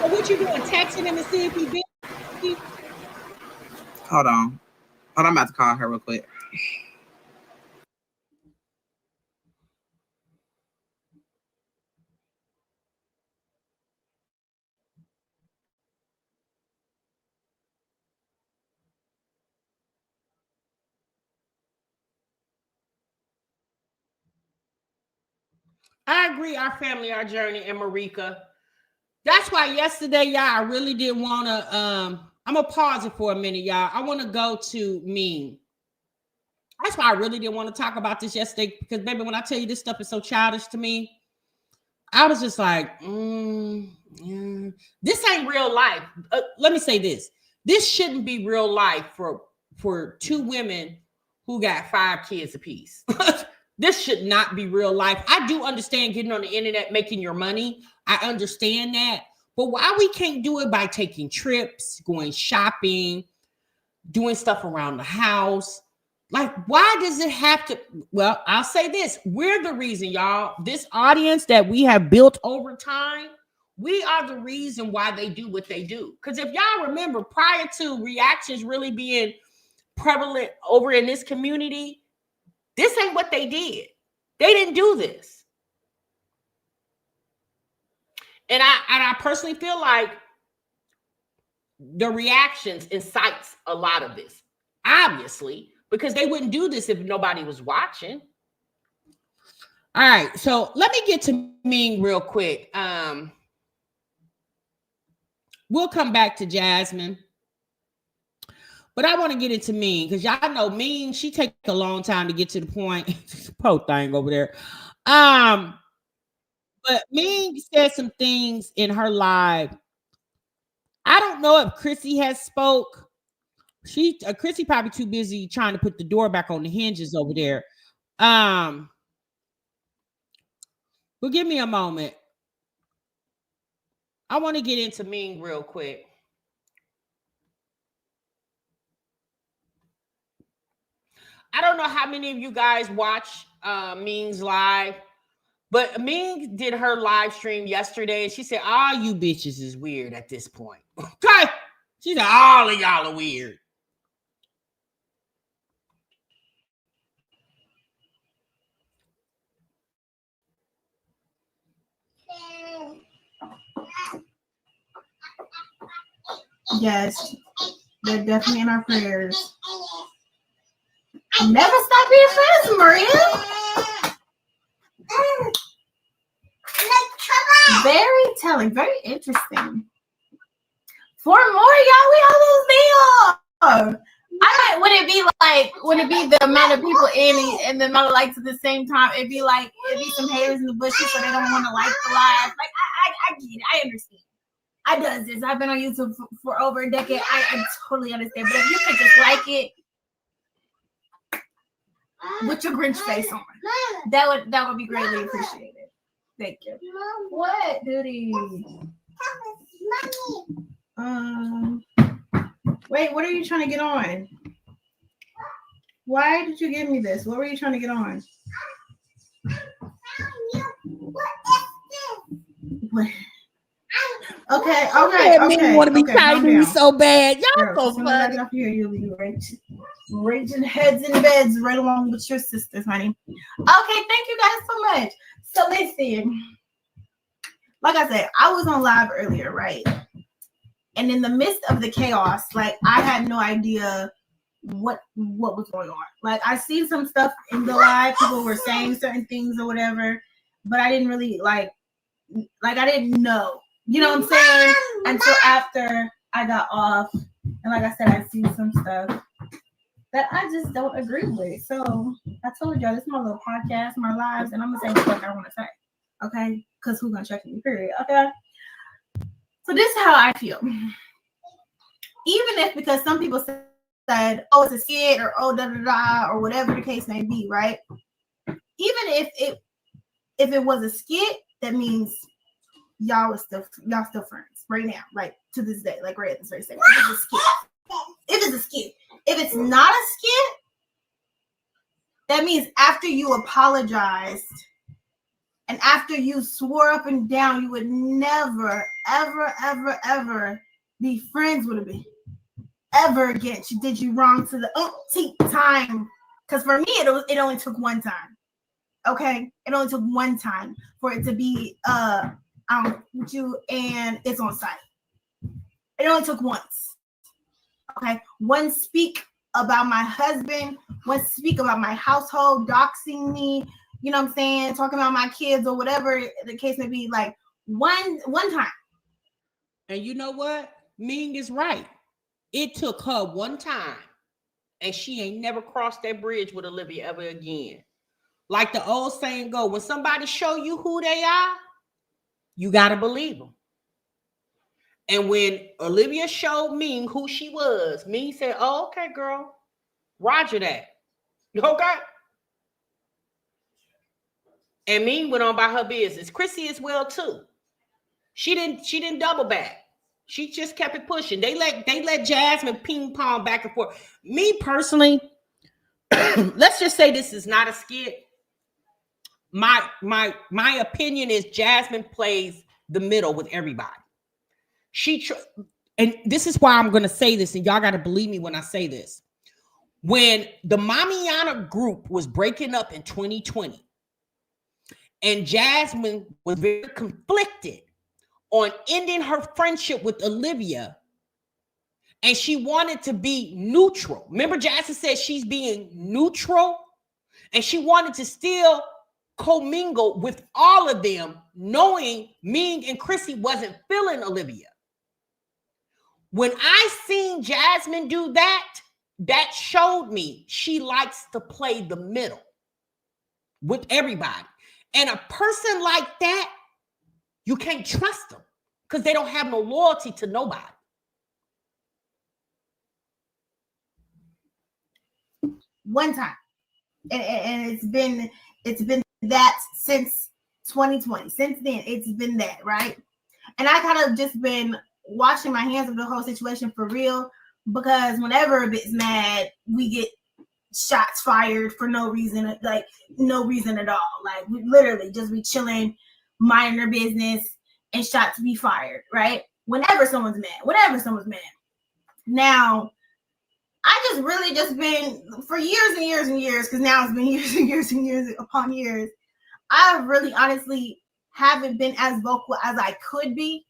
So what you doing? Texting him to see if he busy? Hold on. I'm about to call her real quick. I agree. Our family, our journey, and Marika. That's why yesterday, y'all, I really didn't want to. I'm gonna pause it for a minute, y'all. I want to go to Ming. That's why I really didn't want to talk about this yesterday, because baby, when I tell you this stuff is so childish to me, I was just like, this ain't real life. Let me say this: this shouldn't be real life for two women who got 5 kids apiece. This should not be real life. I do understand getting on the internet, making your money. I understand that. But why we can't do it by taking trips, going shopping, doing stuff around the house? Like, why does it have to? Well, I'll say this. We're the reason, y'all. This audience that we have built over time, we are the reason why they do what they do. Because if y'all remember, prior to reactions really being prevalent over in this community, this ain't what they did. They didn't do this. And I personally feel like the reactions incites a lot of this, obviously, because they wouldn't do this if nobody was watching. All right, so let me get to Ming real quick. We'll come back to Jasmine. But I want to get into Ming, because y'all know Ming, she takes a long time to get to the point. Poor thing over there. But Ming said some things in her live. I don't know if Chrissy has spoke. Chrissy probably too busy trying to put the door back on the hinges over there. But give me a moment. I want to get into Ming real quick. I don't know how many of you guys watch Ming's live, but Ming did her live stream yesterday, and she said, all you bitches is weird at this point. Okay? She said, all of y'all are weird. Yes, they're definitely in our prayers. Never stop being friends, Maria. Very telling, very interesting. 4 more, y'all. We almost there. Would it be the amount of people in and the amount of likes at the same time? It'd be some haters in the bushes, so they don't want to like the live. Like I get it. I understand. I does this. I've been on YouTube for over a decade. I totally understand. But if you could just like it with your Grinch face on, that would be greatly appreciated. Thank you. What, Duty? Wait, what are you trying to get on? Why did you give me this? What were you trying to get on? What? Okay. You want to be tight to me so bad. Y'all so funny. Up here, you'll be raging heads in beds right along with your sisters, honey. Okay, thank you guys so much. So listen, like I said, I was on live earlier, right? And in the midst of the chaos, like I had no idea what was going on. Like I see some stuff in the live, people were saying certain things or whatever, but I didn't really like I didn't know. You know what I'm saying? Until after I got off, and like I said, I see some stuff that I just don't agree with. So I told y'all this is my little podcast, my lives, and I'm gonna say what I want to say. Okay, because who's gonna check me? Period. Okay. So this is how I feel. Even if because some people said, "Oh, it's a skit," or "Oh, da da da," or whatever the case may be, right? Even if it was a skit, that means y'all still friends right now, like to this day, like right at this very second. If it's a skit, if it's not a skit, that means after you apologized and after you swore up and down you would never, ever, ever, ever be friends with me ever again. She did you wrong to the umpteenth time. Because for me, it only took one time. Okay, it only took one time for it to be with you and it's on site. It only took once. Okay, one speak about my husband, one speak about my household, doxing me, you know what I'm saying, talking about my kids or whatever the case may be, like one time. And you know what? Ming is right. It took her one time, and she ain't never crossed that bridge with Olivia ever again. Like the old saying go, when somebody show you who they are, you gotta believe them. And when Olivia showed Ming who she was, Ming said, "Oh, okay, girl, roger that." Okay. And Ming went on by her business. Chrissy as well too. She didn't double back. She just kept it pushing. They let Jasmine ping pong back and forth. Me personally, let's just say this is not a skit. My opinion is Jasmine plays the middle with everybody. And this is why I'm going to say this, and y'all got to believe me when I say this. When the Mamiana group was breaking up in 2020, and Jasmine was very conflicted on ending her friendship with Olivia, and she wanted to be neutral. Remember, Jasmine said she's being neutral, and she wanted to still commingle with all of them, knowing Ming and Chrissy wasn't feeling Olivia. When I seen Jasmine do that, that showed me she likes to play the middle with everybody. And a person like that, you can't trust them because they don't have no loyalty to nobody. One time. And it's been that since 2020. Since then, it's been that, right? And I kind of just been washing my hands of the whole situation for real, because whenever a bit's mad, we get shots fired for no reason, like no reason at all. Like we literally just be chilling, minding their business, and shots be fired, right? Whenever someone's mad. Now, I just really just been for years and years and years, because now it's been years and years and years upon years. I really honestly haven't been as vocal as I could be,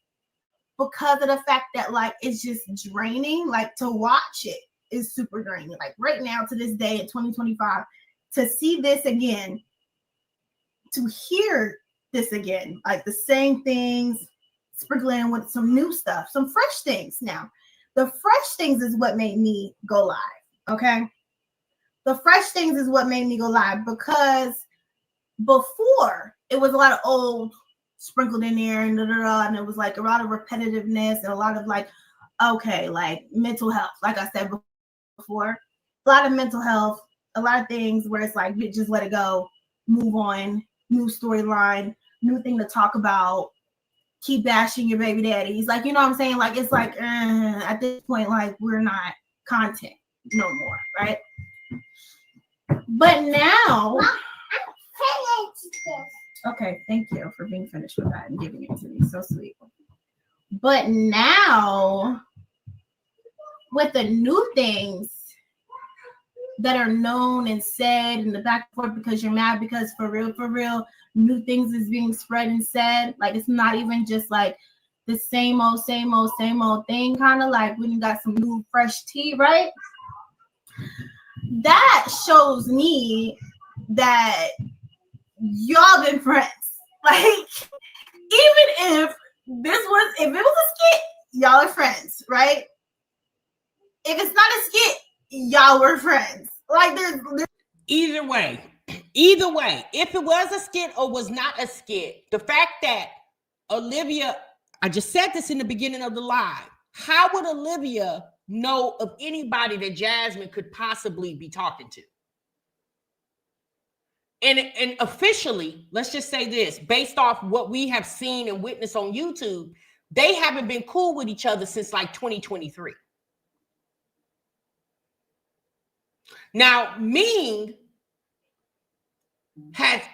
because of the fact that like it's just draining. Like to watch it is super draining. Like right now to this day in 2025, to see this again, to hear this again, like the same things sprinkling with some new stuff, some fresh things. Now, the fresh things is what made me go live. Okay. The fresh things is what made me go live, because before it was a lot of old sprinkled in there and and it was like a lot of repetitiveness and a lot of like, okay, like mental health, like I said before, a lot of mental health, a lot of things where it's like, just let it go, move on, new storyline, new thing to talk about, keep bashing your baby daddies, like, you know what I'm saying? Like, it's like, at this point, like, we're not content no more, right? But now, okay, thank you for being finished with that and giving it to me. So sweet. But now, with the new things that are known and said in the back and forth because you're mad, because for real, new things is being spread and said. Like, it's not even just like the same old thing, kind of like when you got some new fresh tea, right? That shows me that y'all been friends. Like, even if it was a skit, y'all are friends, right? If it's not a skit, y'all were friends. Like, there's Either way, if it was a skit or was not a skit, the fact that Olivia, I just said this in the beginning of the live, how would Olivia know of anybody that Jasmine could possibly be talking to? And officially, let's just say this, based off what we have seen and witnessed on YouTube, they haven't been cool with each other since like 2023. Now, Ming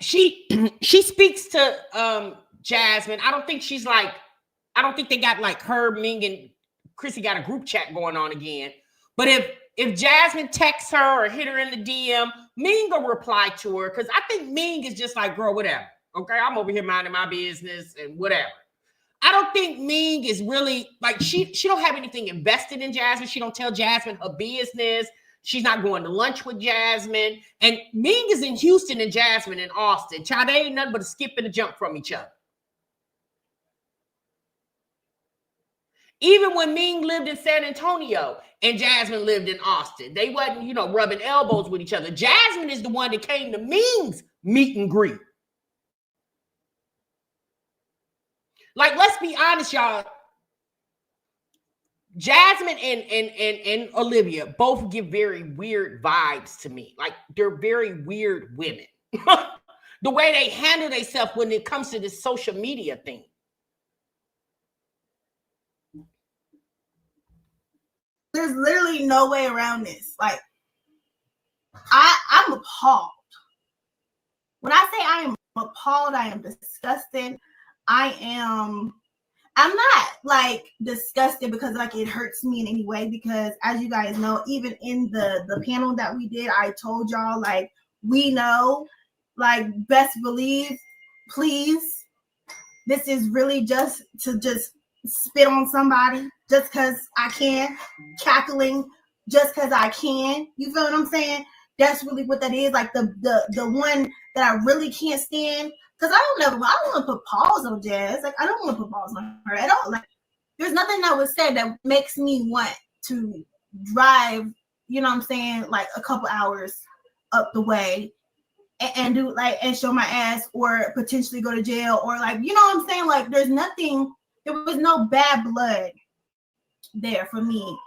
she speaks to Jasmine. I don't think they got like her, Ming, and Chrissy got a group chat going on again. But if Jasmine texts her or hit her in the DM, Ming will reply to her, because I think Ming is just like, girl, whatever. Okay, I'm over here minding my business and whatever. I don't think Ming is really like, she don't have anything invested in Jasmine. She don't tell Jasmine her business. She's not going to lunch with Jasmine. And Ming is in Houston and Jasmine in Austin. Child, they ain't nothing but a skip and a jump from each other. Even when Ming lived in San Antonio and Jasmine lived in Austin, they wasn't, rubbing elbows with each other. Jasmine is the one that came to Ming's meet and greet. Like, let's be honest, y'all. Jasmine and Olivia both give very weird vibes to me. Like, they're very weird women. The way they handle themselves when it comes to this social media thing. There's literally no way around this. Like, I'm appalled. When I say I am appalled, I am disgusted. I'm not like disgusted because like it hurts me in any way, because as you guys know, even in the panel that we did, I told y'all, like, we know, like, best believe, please, this is really just to just spit on somebody just because I can, cackling just because I can. You feel what I'm saying? That's really what that is. Like the one that I really can't stand. Because I don't want to put pause on Jazz. Like, I don't want to put pause on her at all. Like, there's nothing that was said that makes me want to drive, you know what I'm saying, like a couple hours up the way and do like, and show my ass or potentially go to jail or like, you know what I'm saying? Like, there was no bad blood there for me.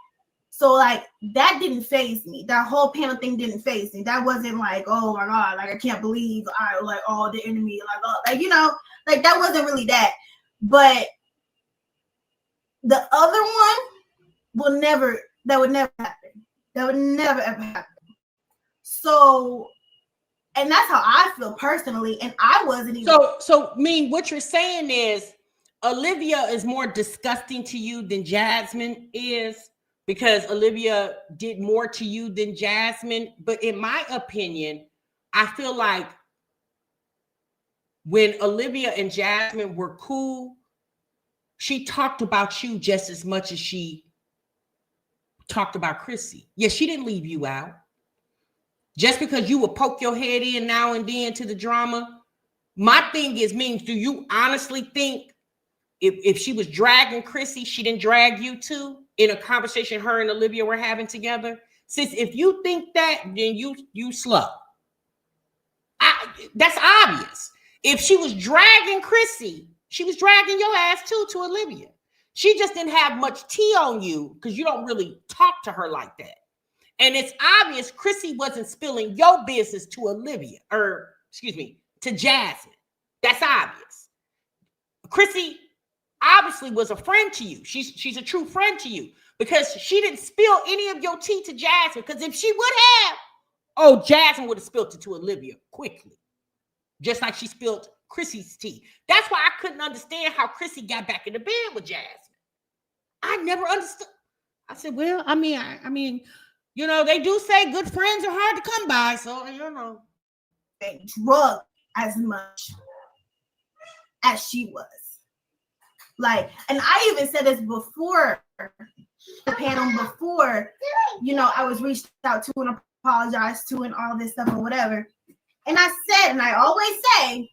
So like, that didn't faze me. That whole panel thing didn't faze me. That wasn't like, oh my God, like I can't believe the enemy, like that wasn't really that. But the other one that would never happen. That would never ever happen. So, and that's how I feel personally. And I wasn't even. So Ming, what you're saying is Olivia is more disgusting to you than Jasmine is, because Olivia did more to you than Jasmine. But in my opinion, I feel like when Olivia and Jasmine were cool, she talked about you just as much as she talked about Chrissy. Yeah, she didn't leave you out. Just because you would poke your head in now and then to the drama. My thing is, Ming, do you honestly think if she was dragging Chrissy, she didn't drag you too in a conversation her and Olivia were having together? Sis, if you think that, then you slow. That's obvious. If she was dragging Chrissy, she was dragging your ass too to Olivia. She just didn't have much tea on you because you don't really talk to her like that. And it's obvious Chrissy wasn't spilling your business to Olivia, to Jasmine. That's obvious. Chrissy obviously was a friend to you. She's a true friend to you because she didn't spill any of your tea to Jasmine. Because if she would have, Jasmine would have spilled it to Olivia quickly. Just like she spilled Chrissy's tea. That's why I couldn't understand how Chrissy got back in the bed with Jasmine. I never understood. I said, well, I mean, they do say good friends are hard to come by. So, they drug as much as she was. Like, and I even said this before the panel, before, I was reached out to and apologized to and all this stuff or whatever. And I said, and I always say,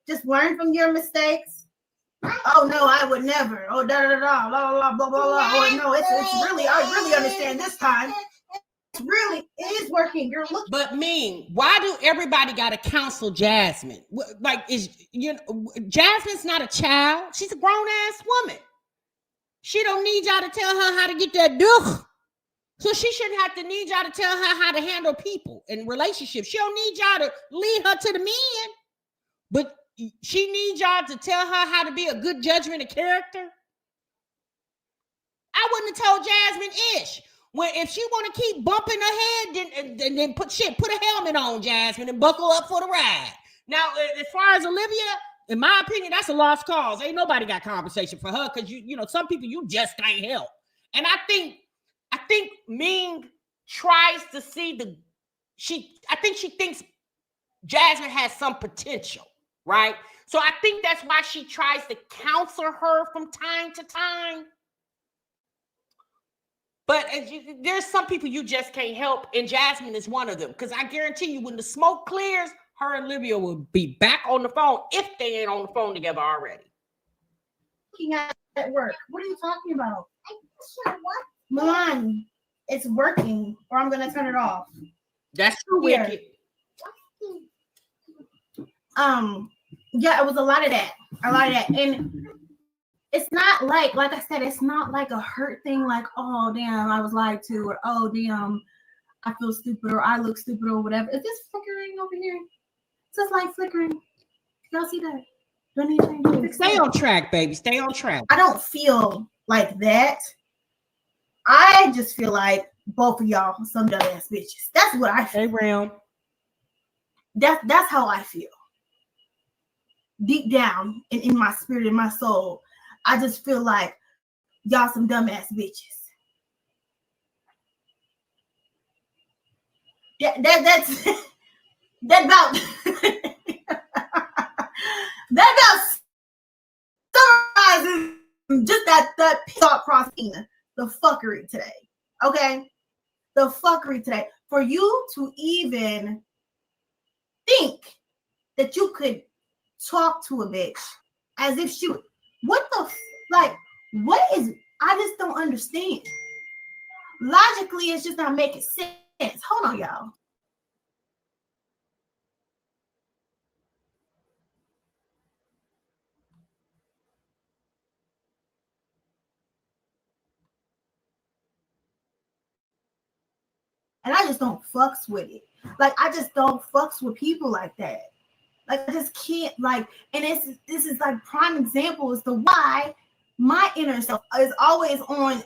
just learn from your mistakes. Oh no, I would never. Oh, da da da, blah blah blah blah blah. Or no, it's really, I really understand this time. really is working. You're looking. But Ming, why do everybody got to counsel Jasmine? Like, Jasmine's not a child. She's a grown ass woman. She don't need y'all to tell her how to get that duh. So she shouldn't have to need y'all to tell her how to handle people and relationships. She don't need y'all to lead her to the men, but she needs y'all to tell her how to be a good judgment of character. I wouldn't have told Jasmine ish. When if she want to keep bumping her head, then put a helmet on, Jasmine, and buckle up for the ride. Now, as far as Olivia, in my opinion, that's a lost cause. Ain't nobody got compensation for her because you know some people you just can't help. And I think Ming tries to see I think she thinks Jasmine has some potential, right? So I think that's why she tries to counsel her from time to time. But there's some people you just can't help, and Jasmine is one of them. Because I guarantee you, when the smoke clears, her and Olivia will be back on the phone if they ain't on the phone together already. Looking at work. What are you talking about? Milan, it's working, or I'm gonna turn it off. That's too wicked. Yeah, it was a lot of that. And it's not like I said, it's not like a hurt thing, like, oh damn, I was lied to, or oh damn, I feel stupid, or I look stupid, or whatever. Is this flickering over here? Is this light flickering? Y'all see that? Do I need to change it? Stay on track, baby. Stay on track. I don't feel like that. I just feel like both of y'all some dumbass bitches. That's what I feel. Hey, Ram. That's how I feel. Deep down in my spirit, in my soul, I just feel like y'all some dumbass bitches. That's that about that about summarizes just that thought processing, the fuckery today. Okay, the fuckery today. For you to even think that you could talk to a bitch as if she, what is, I just don't understand. Logically, it's just not making sense. Hold on, y'all. And I just don't fucks with it. Like, I just don't fucks with people like that. Like, I just can't, like, and this is like prime example as to why my inner self is always on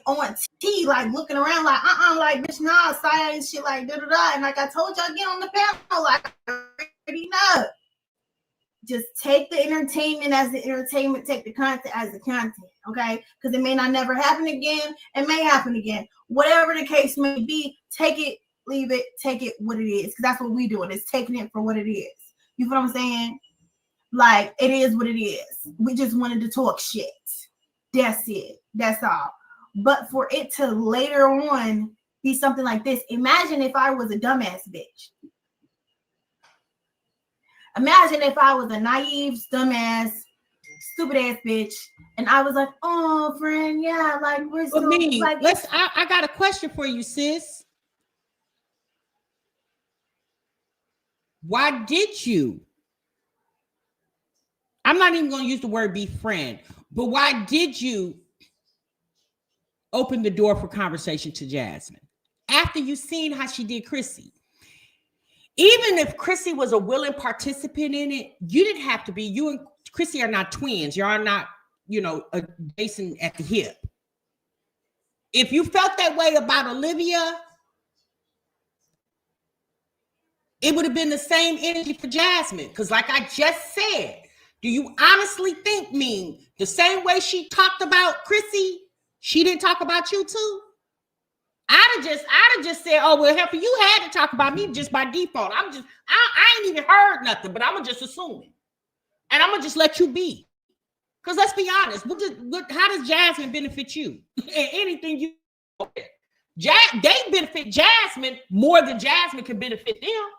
T, like looking around like, like, bitch, nah, side and shit, like, da-da-da. And like I told y'all, get on the panel, like, I already know. Just take the entertainment as the entertainment, take the content as the content, okay? Because it may not never happen again. It may happen again. Whatever the case may be, take it, leave it, take it what it is. Because that's what we doing, is taking it for what it is. You feel what I'm saying? Like, it is what it is. We just wanted to talk shit. That's it. That's all. But for it to later on be something like this, imagine if I was a dumbass bitch. Imagine if I was a naive, dumbass, stupid ass bitch, and I was like, oh, friend, yeah, like, we're so, me, like, I got a question for you, sis. Why did you? I'm not even going to use the word befriend, but why did you open the door for conversation to Jasmine after you seen how she did Chrissy? Even if Chrissy was a willing participant in it, you didn't have to be. You and Chrissy are not twins. Y'all are not, adjacent at the hip. If you felt that way about Olivia, it would have been the same energy for Jasmine. Because like I just said, do you honestly think, Ming, the same way she talked about Chrissy, she didn't talk about you too? I'd have just said, oh, well, Heifer, you had to talk about me just by default. I ain't even heard nothing, but I'm going to just assume it. And I'm going to just let you be. Because let's be honest, how does Jasmine benefit you? Anything you they benefit Jasmine more than Jasmine can benefit them.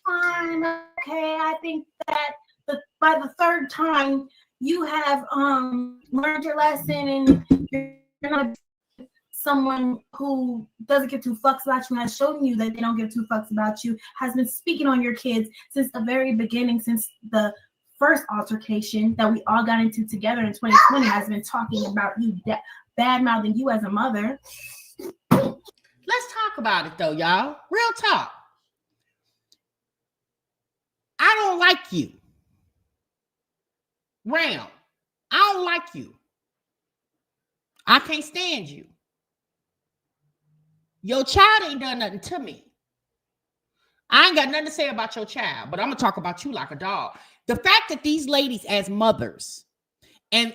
Fine, okay. I think that by the third time you have learned your lesson and you're not someone who doesn't give two fucks about you, has shown you that they don't give two fucks about you, has been speaking on your kids since the very beginning, since the first altercation that we all got into together in 2020, has been talking about you, bad-mouthing you as a mother. Let's talk about it though, y'all. Real talk. I don't like you. Ram, I don't like you. I can't stand you. Your child ain't done nothing to me. I ain't got nothing to say about your child, but I'm gonna talk about you like a dog. The fact that these ladies as mothers and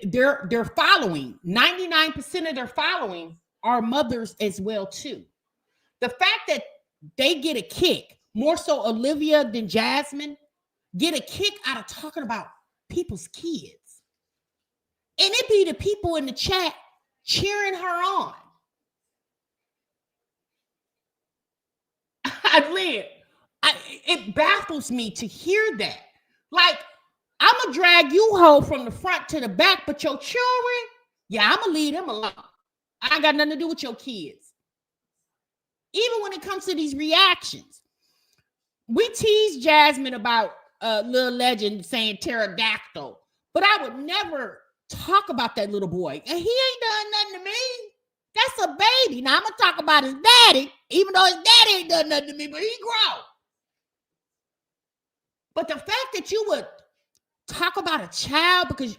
they're following, 99% of their following are mothers as well too. The fact that they get a kick, more so Olivia than Jasmine, get a kick out of talking about people's kids. And it be the people in the chat cheering her on. It baffles me to hear that. Like, I'm going to drag you hoe from the front to the back, but your children, yeah, I'm going to leave them alone. I ain't got nothing to do with your kids. Even when it comes to these reactions. We tease Jasmine about Little Legend saying pterodactyl, but I would never talk about that little boy. And he ain't done nothing to me. That's a baby. Now, I'm going to talk about his daddy, even though his daddy ain't done nothing to me, but he grown. But the fact that you would talk about a child because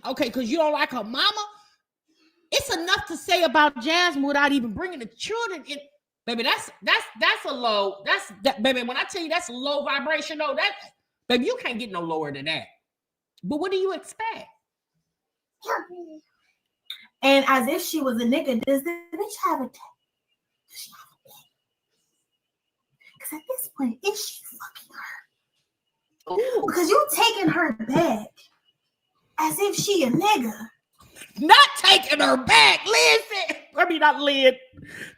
you don't like her mama, it's enough to say about Jasmine without even bringing the children in. Baby, that's a low. Baby, when I tell you that's a low vibration, though, baby, you can't get no lower than that. But what do you expect? And as if she was a nigga, does the bitch have a dad? Does she have a dad? Because at this point, is she fucking her? Ooh. Because you taking her back as if she a nigga. Not taking her back. Listen. I mean, not Lynn.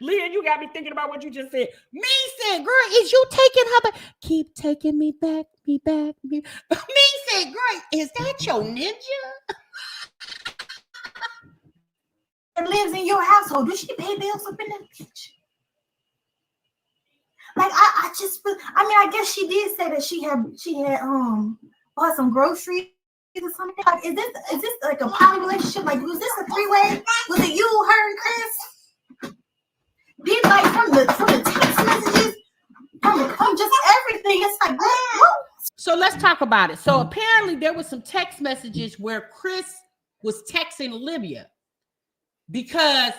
Lynn, you got me thinking about what you just said. Me said, girl, is you taking her back? Keep taking me back, me back, me. Me said, girl, is that your ninja? Lives in your household. Does she pay bills up in that bitch? Like I guess she did say that she had bought some groceries or something. Like, is this like a poly relationship? Like, was this a three-way? Was it you, her, and Chris? Did like from the text messages, from just everything? It's like what? So let's talk about it. So apparently there was some text messages where Chris was texting Olivia. Because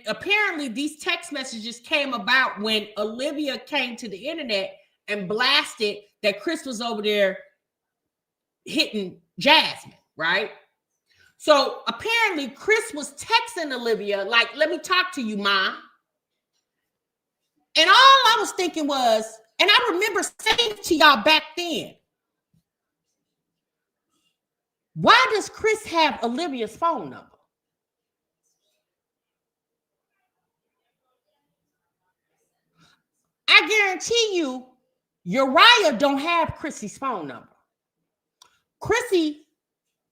apparently these text messages came about when Olivia came to the internet and blasted that Chris was over there hitting Jasmine, right? So apparently Chris was texting Olivia like, let me talk to you, Ma. And all I was thinking was, and I remember saying to y'all back then, why does Chris have Olivia's phone number? I guarantee you, Uriah don't have Chrissy's phone number. Chrissy,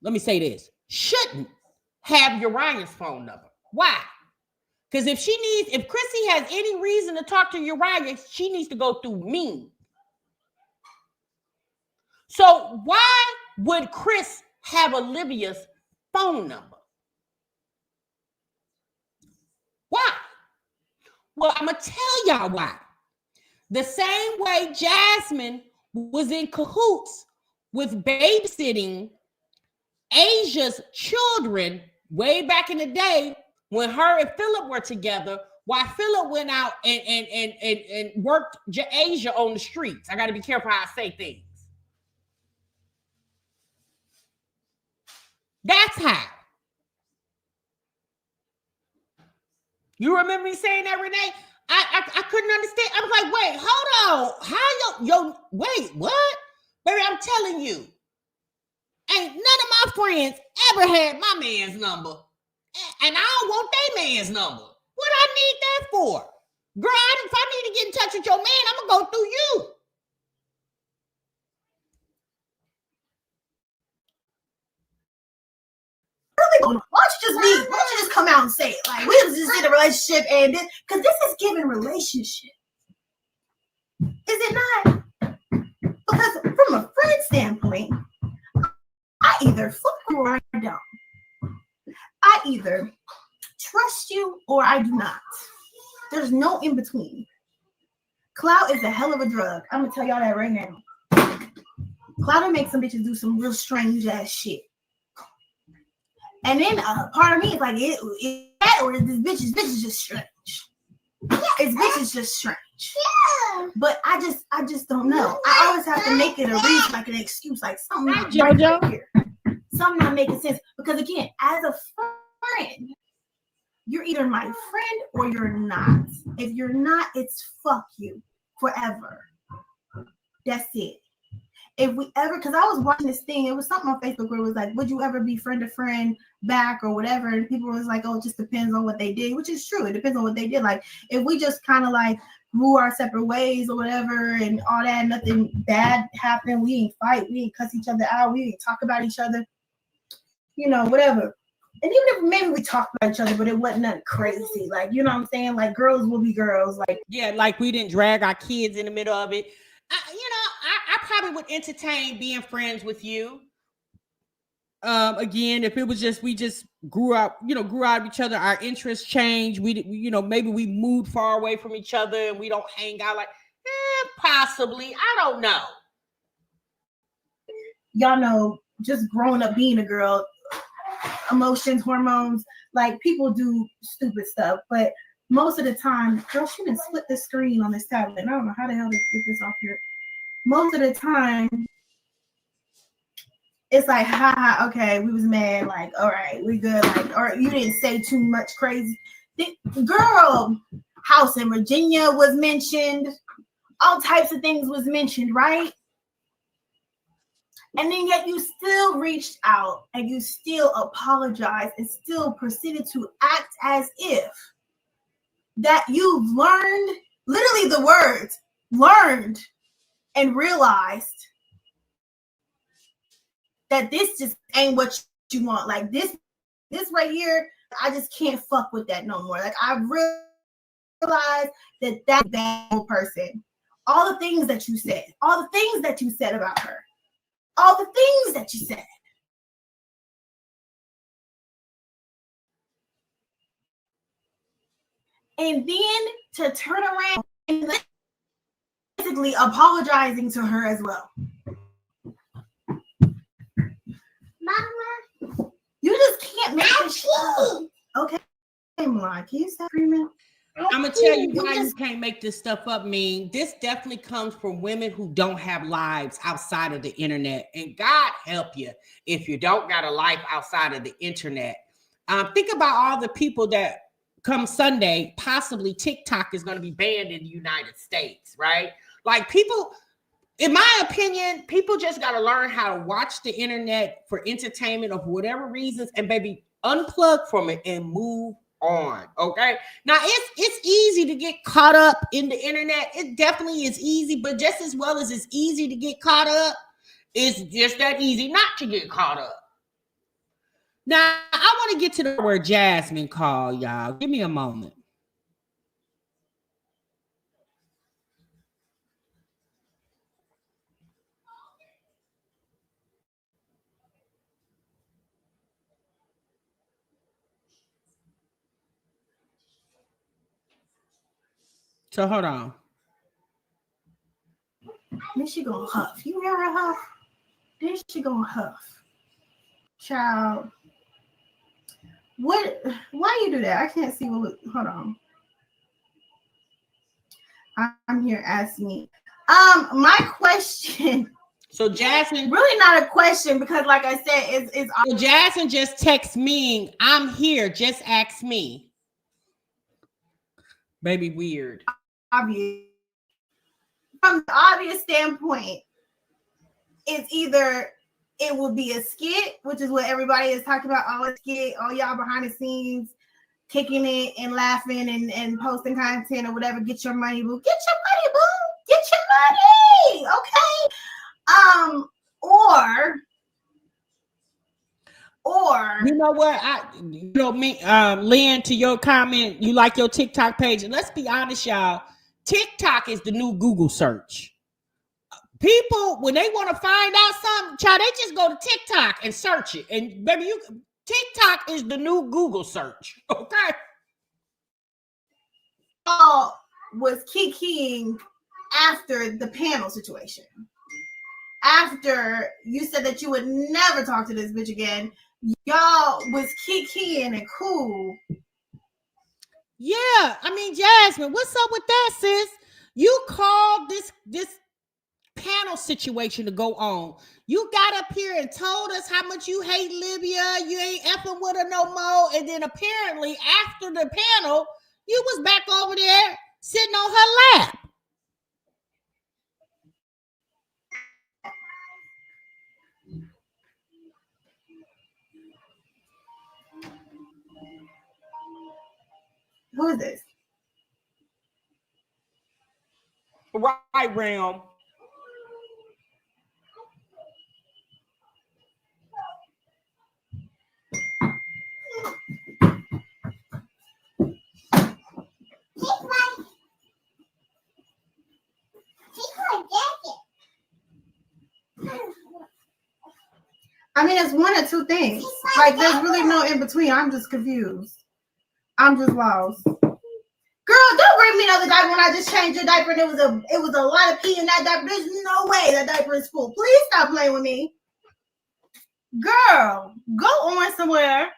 let me say this, shouldn't have Uriah's phone number. Why? Because if Chrissy has any reason to talk to Uriah, she needs to go through Ming. So why would Chris have Olivia's phone number? Why? Well, I'm going to tell y'all why. The same way Jasmine was in cahoots with babysitting Asia's children way back in the day when her and Philip were together, while Philip went out and worked Asia on the streets. I got to be careful how I say things. That's how. You remember me saying that, Renee? I couldn't understand. I was like, wait, hold on. How wait, what? Baby, I'm telling you, ain't none of my friends ever had my man's number. And I don't want their man's number. What I need that for? Girl, if I need to get in touch with your man, I'm going to go through you. Really Why don't you just come out and say it? Like, we was just in a relationship and this, because this is giving relationship. Is it not? Because from a friend standpoint, I either fuck you or I don't. I either trust you or I do not. There's no in between. Clout is a hell of a drug. I'm gonna tell y'all that right now. Clout will make some bitches do some real strange ass shit. And then part of me is like, is that or is this bitch is just strange? This bitch is just strange. Yeah. But I just don't know. I always have to make it a reason, like an excuse, like something not right here. Something not making sense. Because again, as a friend, you're either my friend or you're not. If you're not, it's fuck you forever. That's it. If we ever, because I was watching this thing, it was something on Facebook where it was like, would you ever be friend to friend back or whatever? And people was like, oh, it just depends on what they did, which is true. It depends on what they did. Like, if we just kind of like grew our separate ways or whatever and all that, nothing bad happened, we didn't fight, we didn't cuss each other out, we didn't talk about each other, you know, whatever. And even if maybe we talked about each other, but it wasn't nothing crazy. Like, you know what I'm saying? Like, girls will be girls. Like, yeah, like we didn't drag our kids in the middle of it. I probably would entertain being friends with you. Again, if it was just we just grew out of each other, our interests changed. Maybe we moved far away from each other and we don't hang out like possibly. I don't know. Y'all know, just growing up being a girl, emotions, hormones, like people do stupid stuff, but most of the time, girl, she didn't split the screen on this tablet. I don't know how the hell to get this off here. Most of the time, it's like, ha, okay, we was mad, like, all right, we good, like, or you didn't say too much crazy. Girl, house in Virginia was mentioned, all types of things was mentioned, right? And then yet you still reached out and you still apologized and still proceeded to act as if that you've learned, literally the words, learned and realized that this just ain't what you want. Like this right here, I just can't fuck with that no more. Like I realized that bad person, all the things that you said, all the things that you said about her, all the things that you said. And then to turn around and basically apologizing to her as well. Mama, you just can't make this shit up. Okay, Milan, can you stop screaming? I'm gonna tell you why you can't make this stuff up, Ming. This definitely comes from women who don't have lives outside of the internet. And God help you if you don't got a life outside of the internet. Think about all the people that come Sunday, possibly TikTok is going to be banned in the United States, right? Like people, in my opinion, people just got to learn how to watch the internet for entertainment of whatever reasons and baby unplug from it and move on. Okay. Now it's easy to get caught up in the internet. It definitely is easy, but just as well as it's easy to get caught up, it's just that easy not to get caught up. Now I want to get to the word Jasmine called, y'all. Give me a moment. So hold on. Then she gonna huff. You hear her huff? Then she gonna huff. Child. What? Why you do that? I can't see what. Hold on. I'm here asking me. My question. So Jasmine, really not a question because, like I said, it's. So Jasmine just text Ming, I'm here. Just ask me. Baby, weird. Obvious. From the obvious standpoint, it's either it will be a skit, which is what everybody is talking about. All a skit, all y'all behind the scenes, kicking it and laughing and posting content or whatever. Get your money, boo. Get your money, boo. Get your money. Okay. Or you know what? Lynn, to your comment, you like your TikTok page. And let's be honest, y'all. TikTok is the new Google search. People, when they want to find out something, child, they just go to TikTok and search it. And baby, TikTok is the new Google search. Okay. Was kikiing after the panel situation. After you said that you would never talk to this bitch again, y'all was kikiing and cool. Yeah, I mean, Jasmine, what's up with that, sis? You called this panel situation to go on. You got up here and told us how much you hate Olivia. You ain't effing with her no more. And then apparently after the panel, you was back over there sitting on her lap. Who is this? Right, Realm. I mean, it's one of two things. Like, there's really no in between. I'm just confused. I'm just lost. Girl, don't bring me another diaper when I just changed your diaper and it was a lot of pee in that diaper. There's no way that diaper is full. Please stop playing with me. Girl, go on somewhere.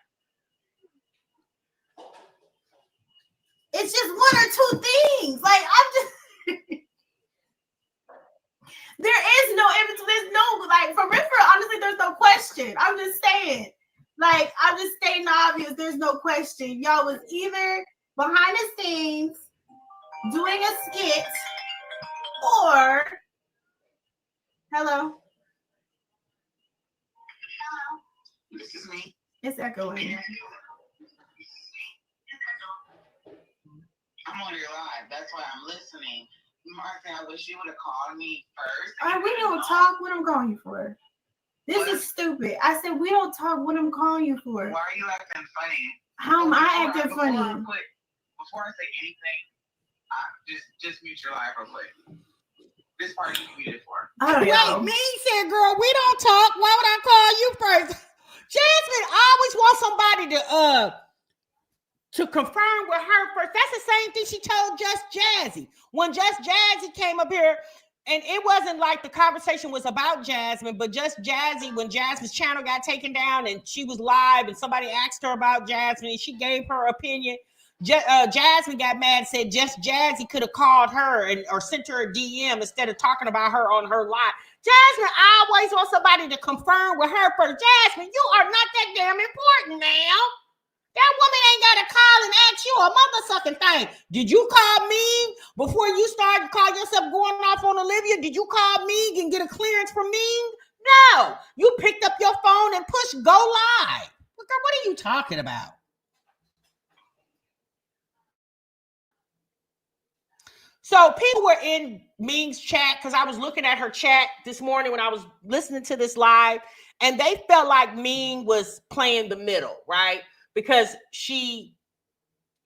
It's just one or two things. Like, I'm just... There is no in between. There's no, like, for real, honestly, there's no question. I'm just saying. Like, I'm just stating the obvious. There's no question. Y'all was either behind the scenes doing a skit or... Hello? This is me. It's echoing. I'm on your live. That's why I'm listening. Martha, I wish you would have called me first. All right, we don't talk. What I'm calling you for? This is stupid. I said we don't talk. What I'm calling you for? Why are you acting funny? How am I acting funny? Before I say anything, just mute your live real quick. This part you muted for. Oh, Wait, Ming said, girl, we don't talk. Why would I call you first? Jasmine always wants somebody to confirm with her first. That's the same thing she told Just Jazzy. When Just Jazzy came up here, and it wasn't like the conversation was about Jasmine, but Just Jazzy, when Jasmine's channel got taken down and she was live and somebody asked her about Jasmine and she gave her opinion, Jasmine got mad and said Just Jazzy could have called her or sent her a DM instead of talking about her on her live. Jasmine always wants somebody to confirm with her first. Jasmine, you are not that damn important now. That woman ain't got to call and ask you a motherfucking thing. Did you call me before you started calling yourself going off on Olivia? Did you call me and get a clearance from me? No. You picked up your phone and pushed go live. What are you talking about? So people were in Ming's chat because I was looking at her chat this morning when I was listening to this live, and they felt like Ming was playing the middle, right? Because she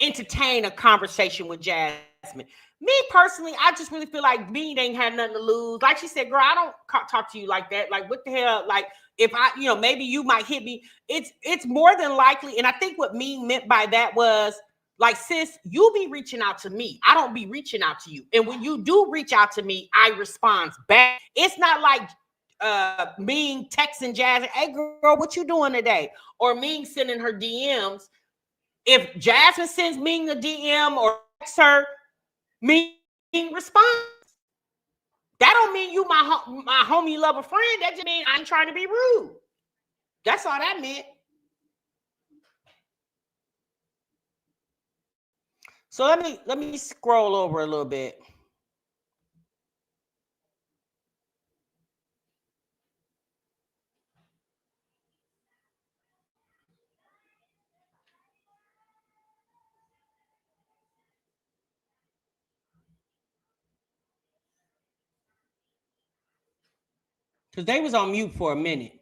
entertained a conversation with Jasmine. Me personally, I just really feel like Ming ain't had nothing to lose. Like she said, girl, I don't talk to you like that. Like, what the hell? Like, if I, maybe you might hit me. It's more than likely. And I think what Ming meant by that was, like, sis, you be reaching out to me. I don't be reaching out to you. And when you do reach out to me, I respond back. It's not like Ming texting Jasmine, hey girl, what you doing today? Or Ming sending her DMs. If Jasmine sends Ming a DM or texts her, Ming responds. That don't mean you my homie lover friend. That just means I'm trying to be rude. That's all that meant. So let me scroll over a little bit. Because they was on mute for a minute.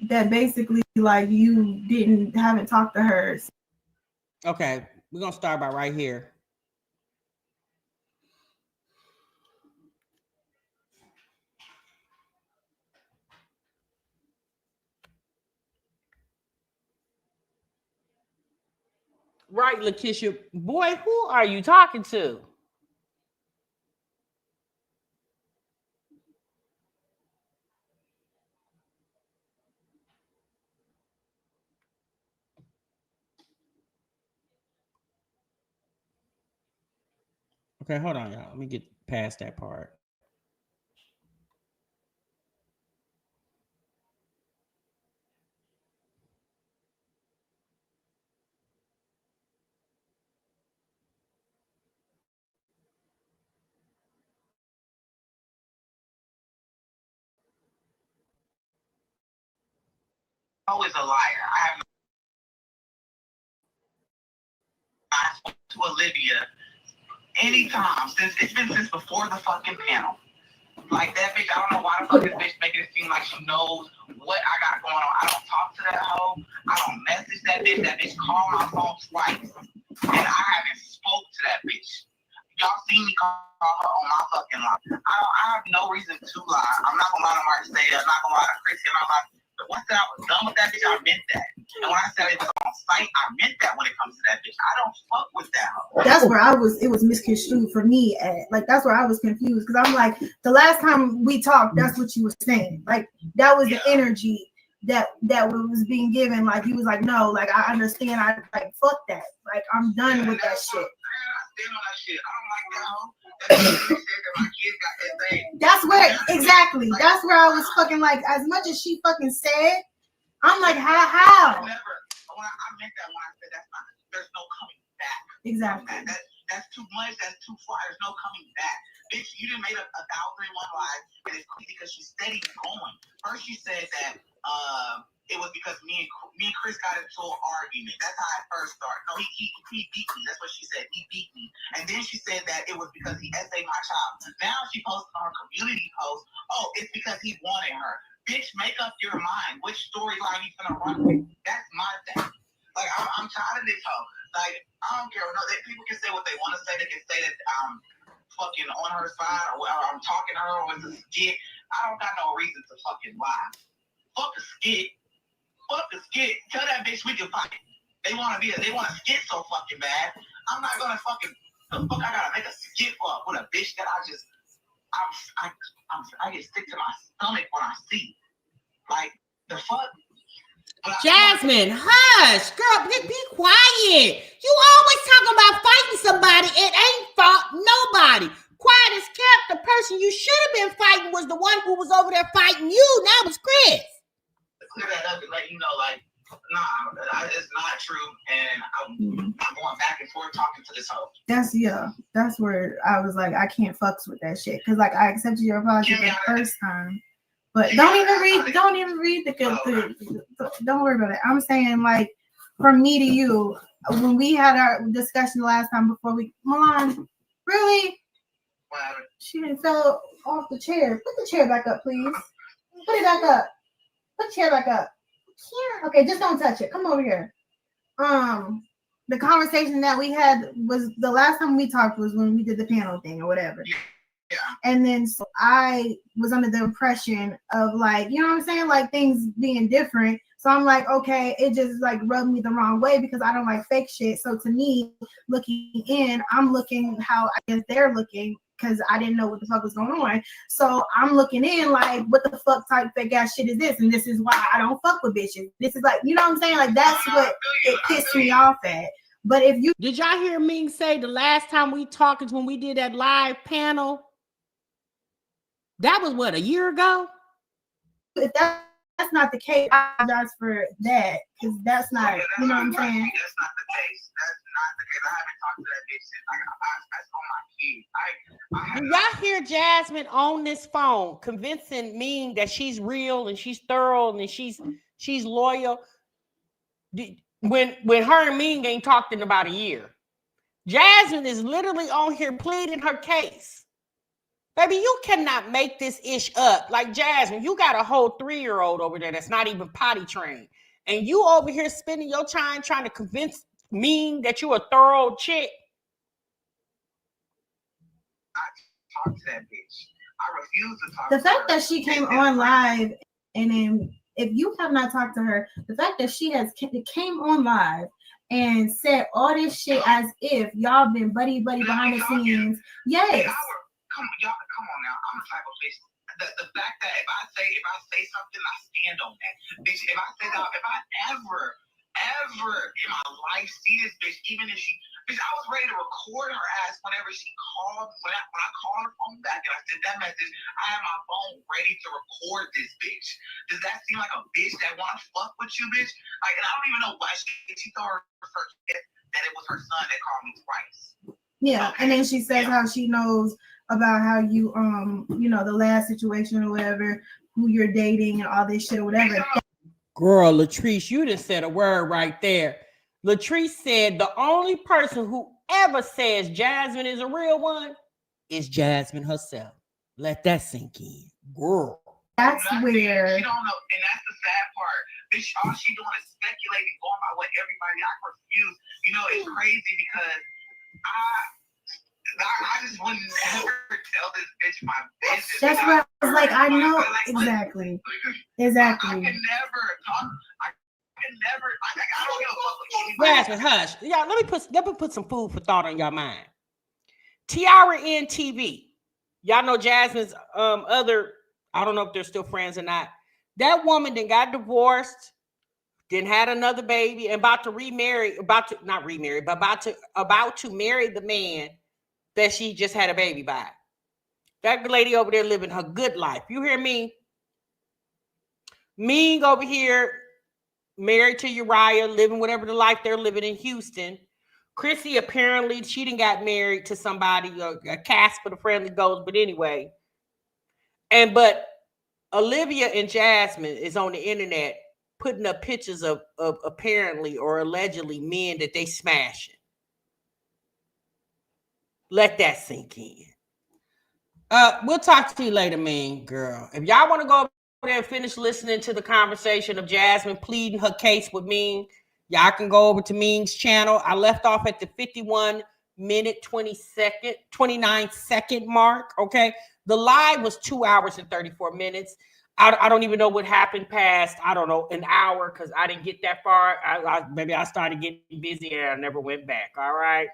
that basically like you haven't talked to her. Okay, we're gonna start by right here. Right, Lakeisha. Boy, who are you talking to? Okay, hold on, y'all. Let me get past that part. Always a liar. I have not spoken to Olivia anytime since before the fucking panel. Like that bitch, I don't know why the fuck this bitch making it seem like she knows what I got going on. I don't talk to that hoe. I don't message that bitch. That bitch called my phone twice. And I haven't spoke to that bitch. Y'all see me call her on my fucking line. I have no reason to lie. I'm not gonna lie to Mark Say. I'm not gonna lie to Chrissy. I'm not gonna lie. But once I was done with that bitch, I meant that. And when I said it was on site, I meant that when it comes to that bitch. I don't fuck with that hoe. That's where it was misconstrued for me at. Like, that's where I was confused. Because I'm like, the last time we talked, that's what you were saying. Like, that was the energy that was being given. Like, he was like, no, like, I understand. I like, fuck that. Like, I'm done with that shit. That's where, exactly. That's where I was fucking like, as much as she fucking said, I'm like, how? I meant that when I said there's no coming back. Exactly. That's too much. That's too far. There's no coming back. Bitch, you done made a 1,001 lies, and it's crazy because she's steady going. First, she said that it was because me and Chris got into an argument. That's how I first started. No, he beat me. That's what she said. He beat me. And then she said that it was because he essayed my child. Now she posted on her community post, oh, it's because he wanted her. Bitch, make up your mind. Which storyline you gonna run with? That's my thing. Like, I'm tired of this hoe. Like, I don't care. No, people can say what they want to say. They can say that I'm fucking on her side or I'm talking to her or it's a skit. I don't got no reason to fucking lie. Fuck a skit. Fuck the skit. Tell that bitch we can fight. They want to skit so fucking bad. I'm not gonna fucking. The fuck I gotta make a skit with a bitch that I get sick to my stomach when I see. Like the fuck. Jasmine, hush, girl, be quiet. You always talk about fighting somebody. It ain't fought nobody. Quiet as kept. The person you should have been fighting was the one who was over there fighting you. That was Chris. Clear that up and let you know, like, nah, it's not true, and I'm going back and forth talking to this hoe. That's where I was like, I can't fucks with that shit, because like I accepted your apology the first time, but don't even read the don't worry about it. I'm saying, like, from me to you, when we had our discussion the last time before Milan, really? Wow. She didn't fell off the chair. Put the chair back up, please. Put it back up. Put the chair back up. Okay, just don't touch it. Come over here. The conversation that we had was the last time we talked was when we did the panel thing or whatever. Yeah. And then so I was under the impression of, like, you know what I'm saying? Like, things being different. So I'm like, okay, it just like rubbed me the wrong way because I don't like fake shit. So to me, looking in, I'm looking how I guess they're looking, because I didn't know what the fuck was going on. So I'm looking in like, what the fuck type fake ass shit is this? And this is why I don't fuck with bitches. This is like, you know what I'm saying? Like, that's what it pissed me off at. But if you did y'all hear Ming say the last time we talked is when we did that live panel? That was what, a year ago? If that's not the case, I apologize for that, because that's not, you know what I'm saying? That's not the case. That's not the case. I haven't talked to that bitch since that's on my kid. Do y'all hear Jasmine on this phone convincing Ming that she's real and she's thorough and she's loyal? When her and Ming ain't talked in about a year. Jasmine is literally on here pleading her case. Baby, you cannot make this ish up. Like Jasmine, you got a whole 3-year-old over there that's not even potty trained. And you over here spending your time trying to convince Ming that you a thorough chick. I talk to that bitch. I refuse to talk The to fact her. that she came on live, and then if you have not talked to her, the fact that she came on live and said all this shit as if y'all been buddy behind the scenes. Yes. Come on now. I'm the type of bitch. The fact that if I say something, I stand on that. Bitch, if I ever in my life see this bitch, even if she, bitch, I was ready to record her ass whenever she called. When I called her phone back and I sent that message, I had my phone ready to record this bitch. Does that seem like a bitch that want to fuck with you, bitch? Like, and I don't even know why she thought that it was her son that called me twice. Yeah, okay. And then she says how she knows about how you the last situation or whatever, who you're dating and all this shit or whatever. Girl, Latrice, you just said a word right there. Latrice said the only person who ever says Jasmine is a real one is Jasmine herself. Let that sink in. Girl. That's where she don't know, and that's the sad part. Bitch, all she doing is speculating, going by what everybody. I refuse. It's crazy because I just wouldn't ever tell this bitch my business. That's what I was like. I know exactly. Exactly. I can never talk. I don't give a fuck with anybody. Jasmine, hush. Yeah, let me put some food for thought on your mind. Tiara in TV. Y'all know Jasmine's other. I don't know if they're still friends or not. That woman then got divorced, then had another baby, and about to marry the man that she just had a baby by. That lady over there living her good life. You hear me? Ming over here, married to Uriah, living whatever the life they're living in Houston. Chrissy, apparently, she didn't got married to somebody, a Casper, the Friendly Ghost, but anyway. But Olivia and Jasmine is on the internet putting up pictures of apparently or allegedly men that they smashing. Let that sink in. We'll talk to you later, Ming, girl. If y'all want to go over there and finish listening to the conversation of Jasmine pleading her case with Ming, y'all can go over to Ming's channel. I left off at the 51-minute, 29-second mark, okay? The live was 2 hours and 34 minutes. I don't even know what happened past, I don't know, an hour, because I didn't get that far. Maybe I started getting busy and I never went back, all right?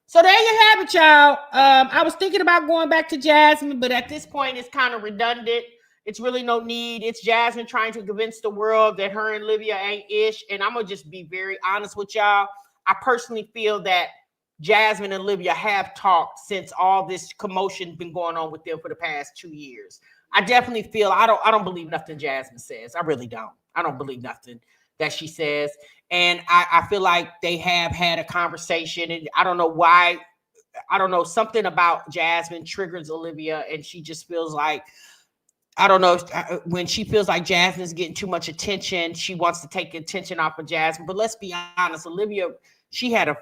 So there you have it, y'all. I was thinking about going back to Jasmine, but at this point, it's kind of redundant. It's really no need. It's Jasmine trying to convince the world that her and Olivia ain't ish. And I'm going to just be very honest with y'all. I personally feel that Jasmine and Olivia have talked since all this commotion been going on with them for the past 2 years. I definitely feel I don't believe nothing Jasmine says. I really don't. I don't believe nothing that she says. And I feel like they have had a conversation, and I don't know why. I don't know, something about Jasmine triggers Olivia, and she just feels like, I don't know, when she feels like Jasmine's getting too much attention, she wants to take attention off of Jasmine. But let's be honest, Olivia, she had a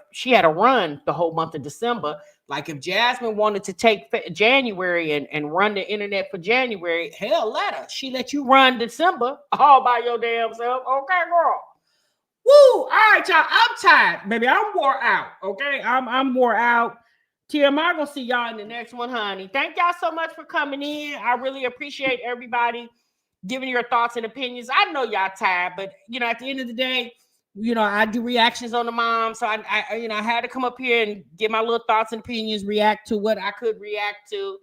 run the whole month of December. Like, if Jasmine wanted to take January and run the internet for January, hell, let her. She let you run December all by your damn self. Okay, girl. Woo! All right, y'all. I'm tired, baby. I'm wore out. Okay, I'm wore out. TMR, gonna see y'all in the next one, honey. Thank y'all so much for coming in. I really appreciate everybody giving your thoughts and opinions. I know y'all tired, but at the end of the day, I do reactions on the mom, so I had to come up here and give my little thoughts and opinions, react to what I could react to.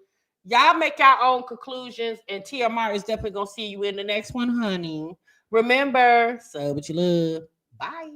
Y'all make your own conclusions, and TMR is definitely gonna see you in the next one, honey. Remember, sub what you love. Bye.